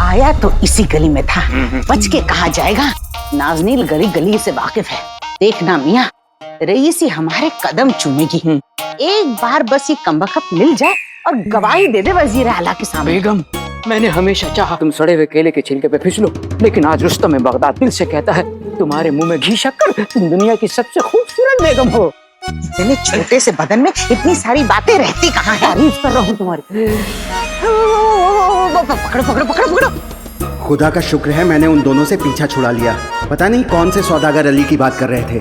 [SPEAKER 13] आया तो इसी गली में था, बच के कहा जाएगा। नाजनील गली गली से वाकिफ है। देखना मियाँ, रईसी हमारे कदम चूमेगी। एक बार बस ये कमबख्त मिल जाए और गवाही दे दे वजीर आला के सामने।
[SPEAKER 3] बेगम, मैंने हमेशा चाहा तुम सड़े हुए केले के छिलके पे फिसलो, लेकिन आज रुस्तम में बगदाद दिल से कहता है तुम्हारे मुंह में घी शक्कर, तुम दुनिया की सबसे खूबसूरत बेगम हो।
[SPEAKER 13] इतने छोटे से बदन में इतनी सारी बातें रहती कहाँ है? तारीफ कर रहा हूँ तुम्हारी। पकड़ो पकड़ो पकड़ो पकड़ो।
[SPEAKER 8] खुदा का शुक्र है मैंने उन दोनों से पीछा छुड़ा लिया। पता नहीं कौन से सौदागर अली की बात कर रहे थे।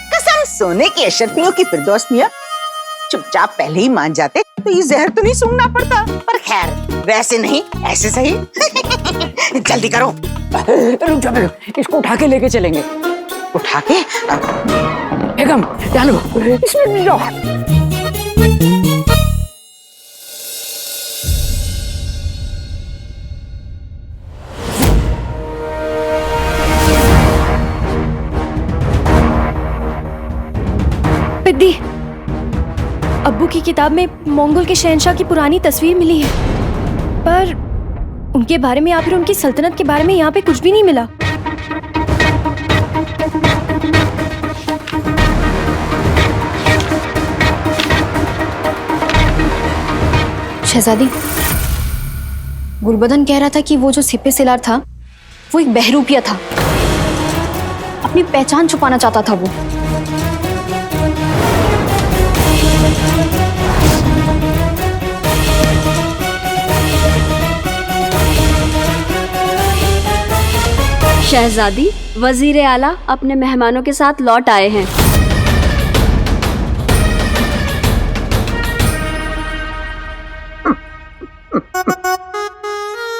[SPEAKER 13] कसम सोने की अशरफियों की फिरदौस मियां, चुपचाप पहले ही मान जाते तो ये जहर तो नहीं सूंघना पड़ता। पर खैर, वैसे नहीं ऐसे सही। जल्दी करो।
[SPEAKER 3] रुक जाओ, इसको उठा के लेके चलेंगे।
[SPEAKER 13] उठा के?
[SPEAKER 3] बेगम डालो इसमें जाओ।
[SPEAKER 5] पिद्दी, अब्बू की किताब में मंगोल के शहंशाह की पुरानी तस्वीर मिली है, पर उनके बारे में या फिर उनकी सल्तनत के बारे में यहाँ पे कुछ भी नहीं मिला। शहजादी, गुलबदन कह रहा था कि वो जो सिपे सिलार था वो एक बहरूपिया था, अपनी पहचान छुपाना चाहता था वो।
[SPEAKER 20] शहजादी, वजीर आला अपने मेहमानों के साथ लौट आए हैं।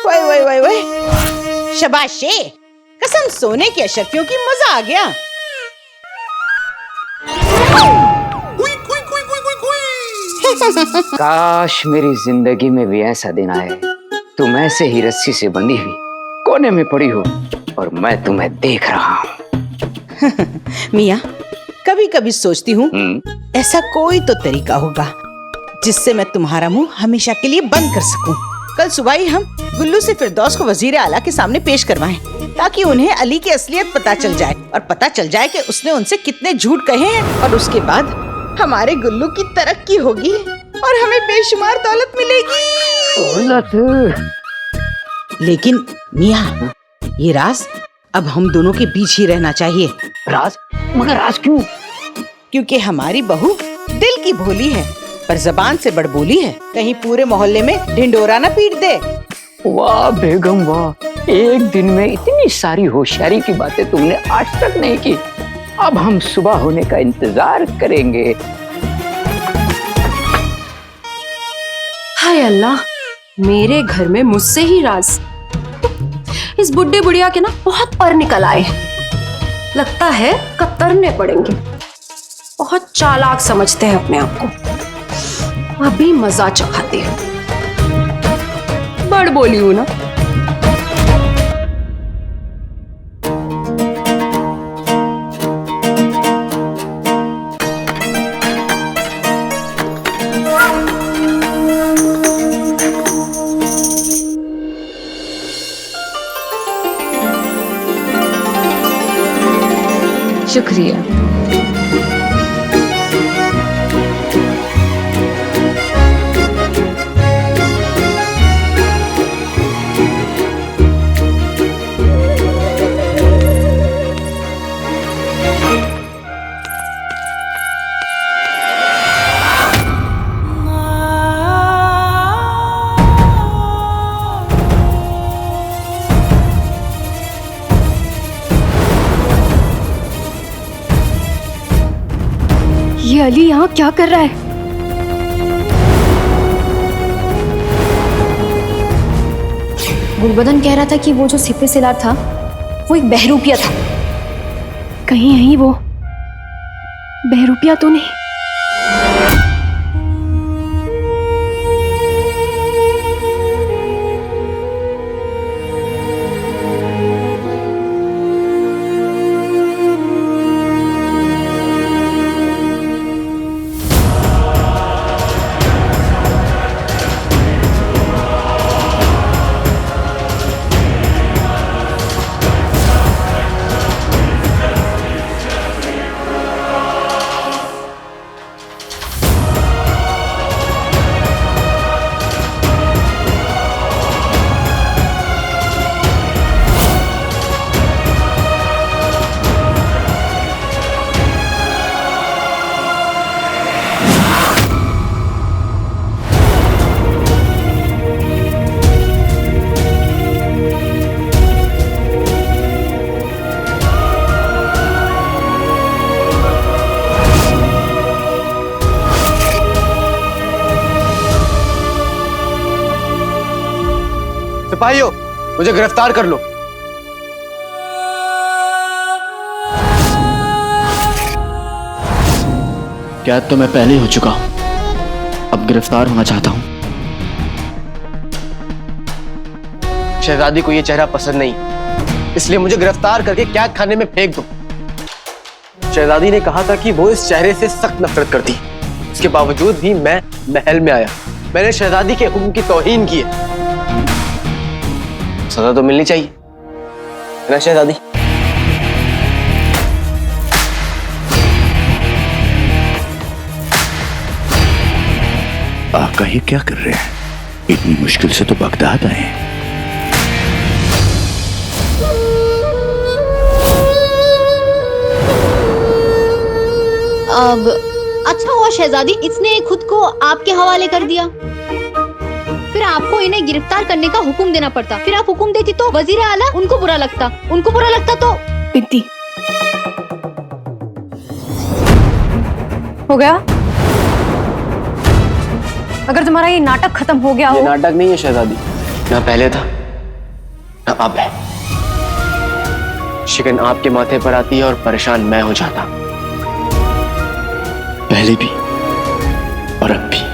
[SPEAKER 13] वही वही वही वही, शाबाशे, कसम सोने की अशरफियों की, मजा आ गया।
[SPEAKER 3] काश मेरी जिंदगी में भी ऐसा दिन आए, तुम ऐसे ही रस्सी से बंधी हुई कोने में पड़ी हो और मैं तुम्हें देख रहा हूँ।
[SPEAKER 13] मियाँ, कभी कभी सोचती हूँ ऐसा कोई तो तरीका होगा जिससे मैं तुम्हारा मुंह हमेशा के लिए बंद कर सकूं। कल सुबह ही हम गुल्लू से फिरदौस को वजीर आला के सामने पेश करवाएं, ताकि उन्हें अली की असलियत पता चल जाए और पता चल जाए कि उसने उनसे कितने झूठ कहे हैं। और उसके बाद हमारे गुल्लू की तरक्की होगी और हमें बेशुमार दौलत मिलेगी।
[SPEAKER 3] दौलत?
[SPEAKER 13] लेकिन मियाँ, ये राज अब हम दोनों के बीच ही रहना चाहिए।
[SPEAKER 3] राज? मगर राज क्यों?
[SPEAKER 13] क्योंकि हमारी बहू दिल की भोली है पर जबान से बड़बोली है, कहीं पूरे मोहल्ले में ढिंडोरा न पीट दे।
[SPEAKER 3] वाह बेगम वाह, एक दिन में इतनी सारी होशियारी की बातें तुमने आज तक नहीं की। अब हम सुबह होने का इंतजार करेंगे।
[SPEAKER 5] हाय अल्लाह, मेरे घर में मुझसे ही राज। इस बुड्ढे बुढ़िया के ना बहुत पर निकल आए हैं, लगता है कतरने पड़ेंगे। बहुत चालाक समझते हैं अपने आप को, अभी मजा चखाते हैं। बड़ बोली हूं ना। शुक्रिया। ये अली यहाँ क्या कर रहा है? गुलबदन कह रहा था कि वो जो सिपे सिलार था वो एक बहरूपिया था। कहीं यही वो बहरूपिया तो नहीं?
[SPEAKER 1] सिपाहियों, मुझे गिरफ्तार कर लो।
[SPEAKER 16] कैद तो मैं पहले ही हो चुका हूं, अब गिरफ्तार होना चाहता हूं।
[SPEAKER 1] शहजादी को ये चेहरा पसंद नहीं, इसलिए मुझे गिरफ्तार करके कैद खाने में फेंक दो। शहजादी ने कहा था कि वो इस चेहरे से सख्त नफरत करती, इसके बावजूद भी मैं महल में आया। मैंने शहजादी के हुक्म की तौहीन की है, सजा तो मिलनी चाहिए, है ना शहजादी?
[SPEAKER 7] आका ये क्या कर रहे हैं? इतनी मुश्किल से तो बगदाद आए हैं।
[SPEAKER 19] अब अच्छा हुआ शहजादी, इसने खुद को आपके हवाले कर दिया। फिर आपको इन्हें गिरफ्तार करने का हुक्म देना पड़ता। फिर आप हुक्म देती तो वजीर आला उनको बुरा लगता, उनको बुरा लगता तो
[SPEAKER 5] बिनती हो गया। अगर तुम्हारा ये नाटक खत्म हो गया हो।
[SPEAKER 1] ये नाटक नहीं है शहजादी, ना पहले था ना अब है। शिकन आपके माथे पर आती है और परेशान मैं हो जाता,
[SPEAKER 16] पहले भी और अब भी।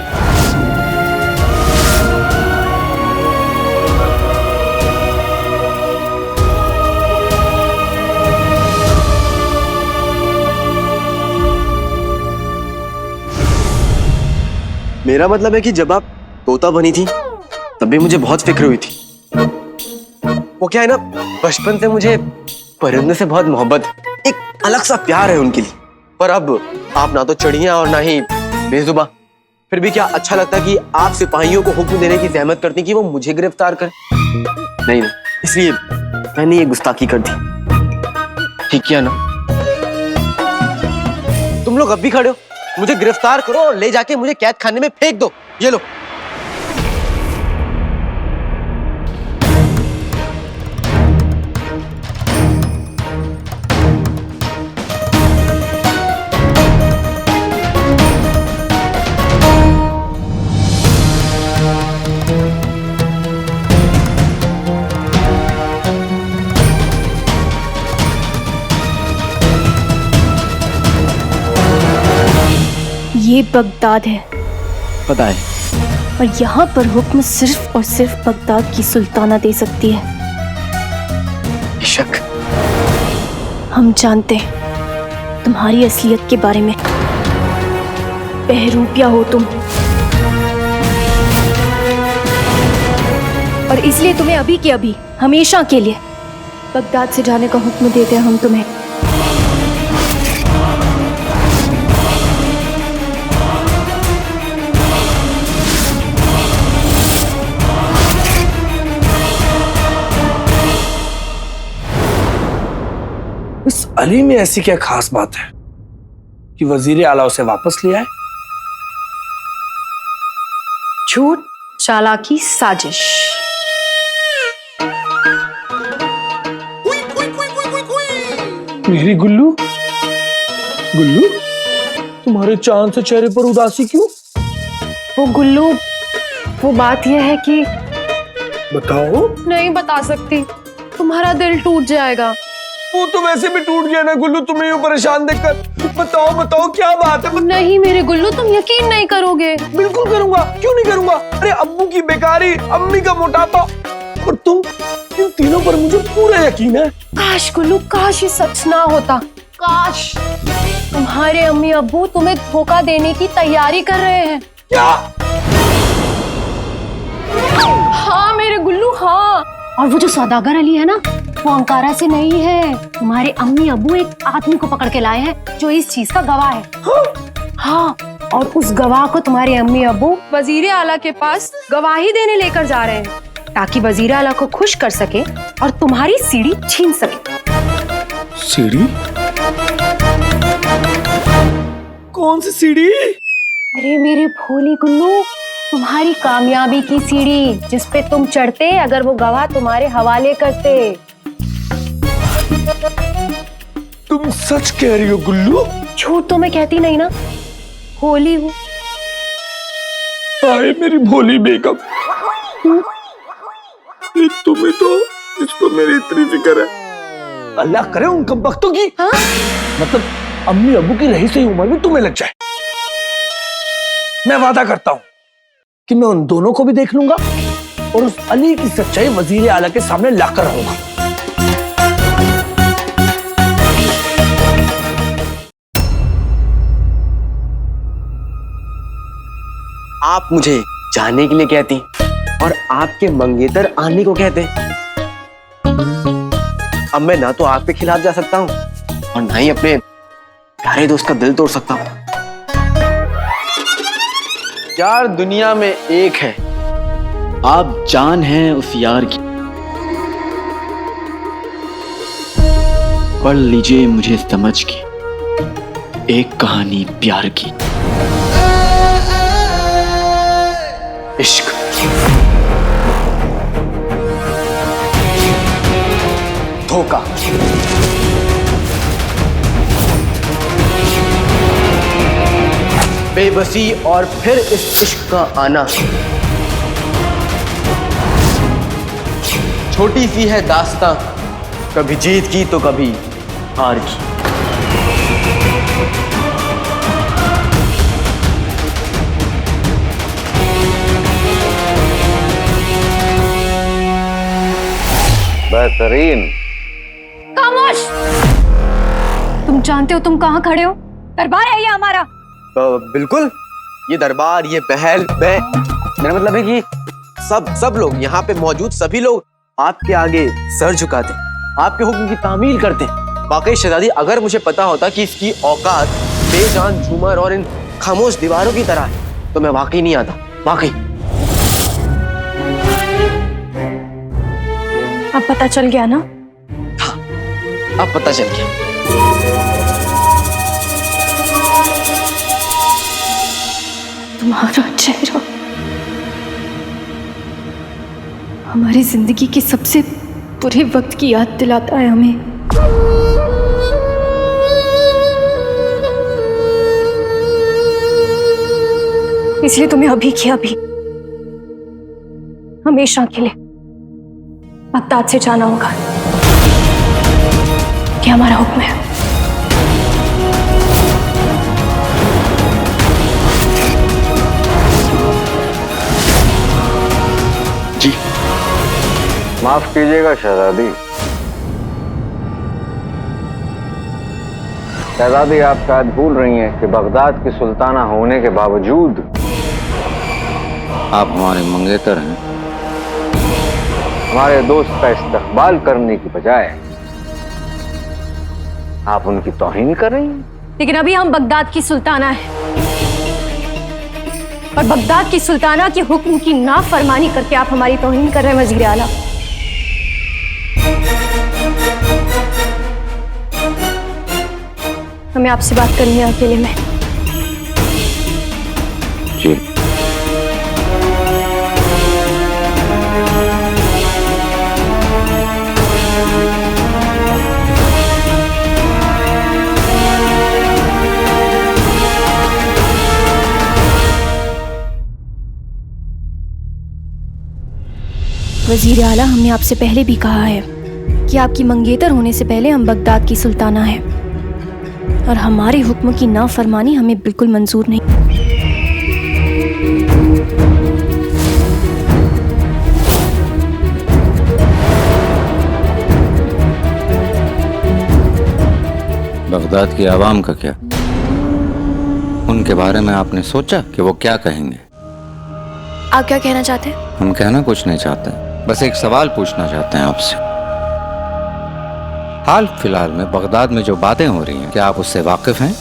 [SPEAKER 1] मेरा मतलब है कि जब आप तोता बनी थी तब भी मुझे बहुत फिक्र हुई थी। वो क्या है ना, बचपन से मुझे परिंदे से बहुत मोहब्बत, एक अलग सा प्यार है उनके लिए। पर अब आप ना तो चिड़िया और ना ही बेजुबां, फिर भी क्या अच्छा लगता कि आप सिपाहियों को हुक्म देने की जहमत करती कि वो मुझे गिरफ्तार करें? नहीं, इसलिए मैंने ये गुस्ताखी कर दी। ठीक किया ना? तुम लोग अब भी खड़े हो, मुझे गिरफ्तार करो और ले जाके मुझे कैद खाने में फेंक दो। ये लो।
[SPEAKER 5] ये बगदाद है,
[SPEAKER 16] पता है,
[SPEAKER 5] और यहाँ पर हुक्म सिर्फ और सिर्फ बगदाद की सुल्ताना दे सकती है।
[SPEAKER 1] बेशक
[SPEAKER 5] हम जानते हैं तुम्हारी असलियत के बारे में। बहरूपिया हो तुम, और इसलिए तुम्हें अभी के अभी हमेशा के लिए बगदाद से जाने का हुक्म देते हैं हम तुम्हें।
[SPEAKER 10] अली में ऐसी क्या खास बात है कि वजीर आला उसे वापस ले आए?
[SPEAKER 5] झूठ, चालाकी, साजिश।
[SPEAKER 10] मेरी गुल्लू, गुल्लू तुम्हारे चांद से चेहरे पर उदासी क्यों?
[SPEAKER 5] वो गुल्लू, वो बात यह है कि
[SPEAKER 10] बताओ।
[SPEAKER 5] नहीं बता सकती, तुम्हारा दिल टूट जाएगा।
[SPEAKER 10] वो तो वैसे भी टूट गया ना गुल्लू, तुम्हें यूं परेशान देखकर। बताओ बताओ क्या बात है?
[SPEAKER 5] नहीं मेरे गुल्लू, तुम यकीन नहीं करोगे।
[SPEAKER 10] बिल्कुल करूंगा, क्यों नहीं करूंगा? अरे अब्बू की बेकारी, अम्मी का मोटापा और तुम, इन तीनों पर मुझे पूरा यकीन है।
[SPEAKER 5] काश गुल्लू, काश ये सच ना होता। काश तुम्हारे अम्मी अब्बू तुम्हें धोखा देने की तैयारी कर रहे हैं।
[SPEAKER 10] क्या?
[SPEAKER 5] हाँ मेरे गुल्लू, हाँ। और वो जो सौदागर अली है ना, वो अंकारा से नहीं है। तुम्हारे अम्मी अब्बू एक आदमी को पकड़ के लाए हैं जो इस चीज का गवाह है। हाँ, और उस गवाह को तुम्हारे अम्मी अब्बू वजीर आला के पास गवाही देने लेकर जा रहे हैं, ताकि वजीर आला को खुश कर सके और तुम्हारी सीढ़ी छीन सके।
[SPEAKER 10] सीढ़ी? कौन सी सीढ़ी?
[SPEAKER 5] अरे मेरे भोली गुल्लू, तुम्हारी कामयाबी की सीढ़ी, जिस पे तुम चढ़ते अगर वो गवाह तुम्हारे हवाले करते।
[SPEAKER 10] तुम सच कह रही हो गुल्लू?
[SPEAKER 5] झूठ तो मैं कहती नहीं ना, भोली हूँ।
[SPEAKER 10] हाय मेरी भोली बेगम, तुम्हें तो इस पर मेरी इतनी फिक्र है। अल्लाह करे उन कमबख्तों की,
[SPEAKER 5] हाँ?
[SPEAKER 10] मतलब अम्मी अब्बू की रही सही उम्र भी तुम्हें लग जाए। मैं वादा करता हूं कि मैं उन दोनों को भी देख लूंगा और उस अली की सच्चाई वजीर आला के सामने लाकर रहूंगा।
[SPEAKER 1] आप मुझे जाने के लिए कहती और आपके मंगेतर आने को कहते। अब मैं ना तो आपके खिलाफ जा सकता हूं और ना ही अपने प्यारे दोस्त का दिल तोड़ सकता हूं। यार दुनिया में एक है।
[SPEAKER 16] आप जान हैं उस यार की। पढ़ लीजिए मुझे समझ के एक कहानी प्यार की।
[SPEAKER 1] इश्क, धोखा, बेबसी और फिर इस इश्क का आना। छोटी सी है दास्तां, कभी जीत की तो कभी हार की।
[SPEAKER 3] बेहतरीन।
[SPEAKER 5] खामोश! तुम जानते हो तुम कहाँ खड़े हो? दरबार है ये हमारा।
[SPEAKER 1] बिल्कुल, ये दरबार, ये महल, मेरा मतलब है कि सब लोग यहाँ पे मौजूद सभी लोग आपके आगे सर झुकाते, आपके हुक्म की तामील करते। वाकई शहजादी, अगर मुझे पता होता कि इसकी औकात बेजान झूमर और इन खामोश दीवारों की तरह है तो मैं वाकई नहीं आता। वाकई।
[SPEAKER 5] अब पता चल गया ना?
[SPEAKER 1] हाँ, अब पता चल गया।
[SPEAKER 5] तुम्हारा चेहरा हमारी जिंदगी के सबसे बुरे वक्त की याद दिलाता है हमें। इसलिए तुम्हें अभी के अभी हमेशा के लिए बगदाद से जाना होगा। ये हमारा हुक्म है।
[SPEAKER 16] जी
[SPEAKER 3] माफ कीजिएगा शहजादी। शहजादी, आप शायद भूल रही हैं कि बगदाद की सुल्ताना होने के बावजूद आप हमारे मंगेतर हैं। हमारे दोस्त का इस्तकबाल करने की बजाय आप उनकी तौहीन कर रही हैं।
[SPEAKER 5] लेकिन अभी हम बगदाद की सुल्ताना हैं और बगदाद की सुल्ताना के हुक्म की नाफरमानी करके आप हमारी तौहीन कर रहे हैं वजीर आला। हमें आपसे बात करनी है अकेले में।
[SPEAKER 15] जी।
[SPEAKER 5] वजीर आला, हमने आपसे पहले भी कहा है कि आपकी मंगेतर होने से पहले हम बगदाद की सुल्ताना हैं और हमारे हुक्म की नाफरमानी हमें बिल्कुल मंजूर नहीं।
[SPEAKER 15] बगदाद की आवाम का क्या? उनके बारे में आपने सोचा कि वो क्या कहेंगे?
[SPEAKER 5] आप क्या कहना चाहते हैं?
[SPEAKER 15] हम कहना कुछ नहीं चाहते, बस एक सवाल पूछना चाहते हैं आपसे। हाल फिलहाल में बगदाद में जो बातें हो रही हैं, क्या आप उससे वाकिफ हैं?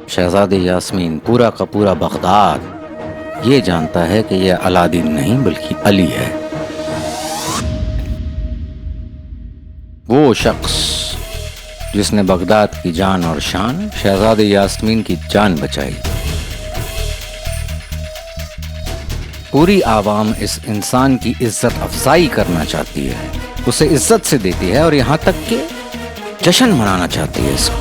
[SPEAKER 15] शहजादी यास्मीन, पूरा का पूरा बगदाद ये जानता है कि यह अलादीन नहीं बल्कि अली है, वो शख्स जिसने बगदाद की जान और शान शहजादी यास्मीन की जान बचाई। पूरी आवाम इस इंसान की इज्जत अफजाई करना चाहती है, उसे इज्जत से देती है और यहाँ तक कि जश्न मनाना चाहती है इसको।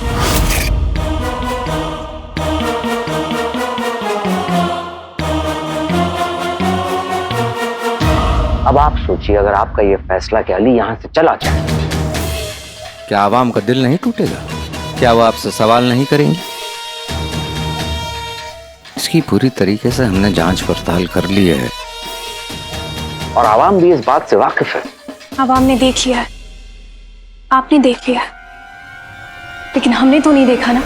[SPEAKER 3] अब आप सोचिए, अगर आपका ये फैसला कि अली यहाँ से चला जाए,
[SPEAKER 15] क्या आवाम का दिल नहीं टूटेगा? क्या वो आपसे सवाल नहीं करेंगे? इसकी पूरी तरीके से हमने जांच पड़ताल कर ली है
[SPEAKER 3] और आवाम भी इस बात से वाकिफ है।
[SPEAKER 5] आवाम ने देख लिया है, आपने देख लिया है, लेकिन हमने तो नहीं देखा ना।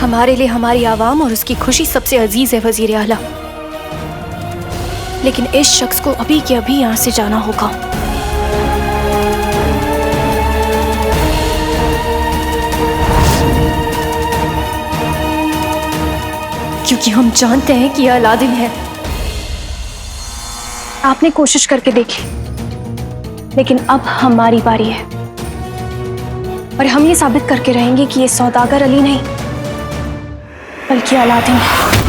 [SPEAKER 5] हमारे लिए हमारी आवाम और उसकी खुशी सबसे अजीज है वजीर आला, लेकिन इस शख्स को अभी के अभी यहाँ से जाना होगा। क्योंकि हम जानते हैं कि यह अलादीन है। आपने कोशिश करके देखी, लेकिन अब हमारी बारी है और हम ये साबित करके रहेंगे कि ये सौदागर अली नहीं बल्कि अलादीन है।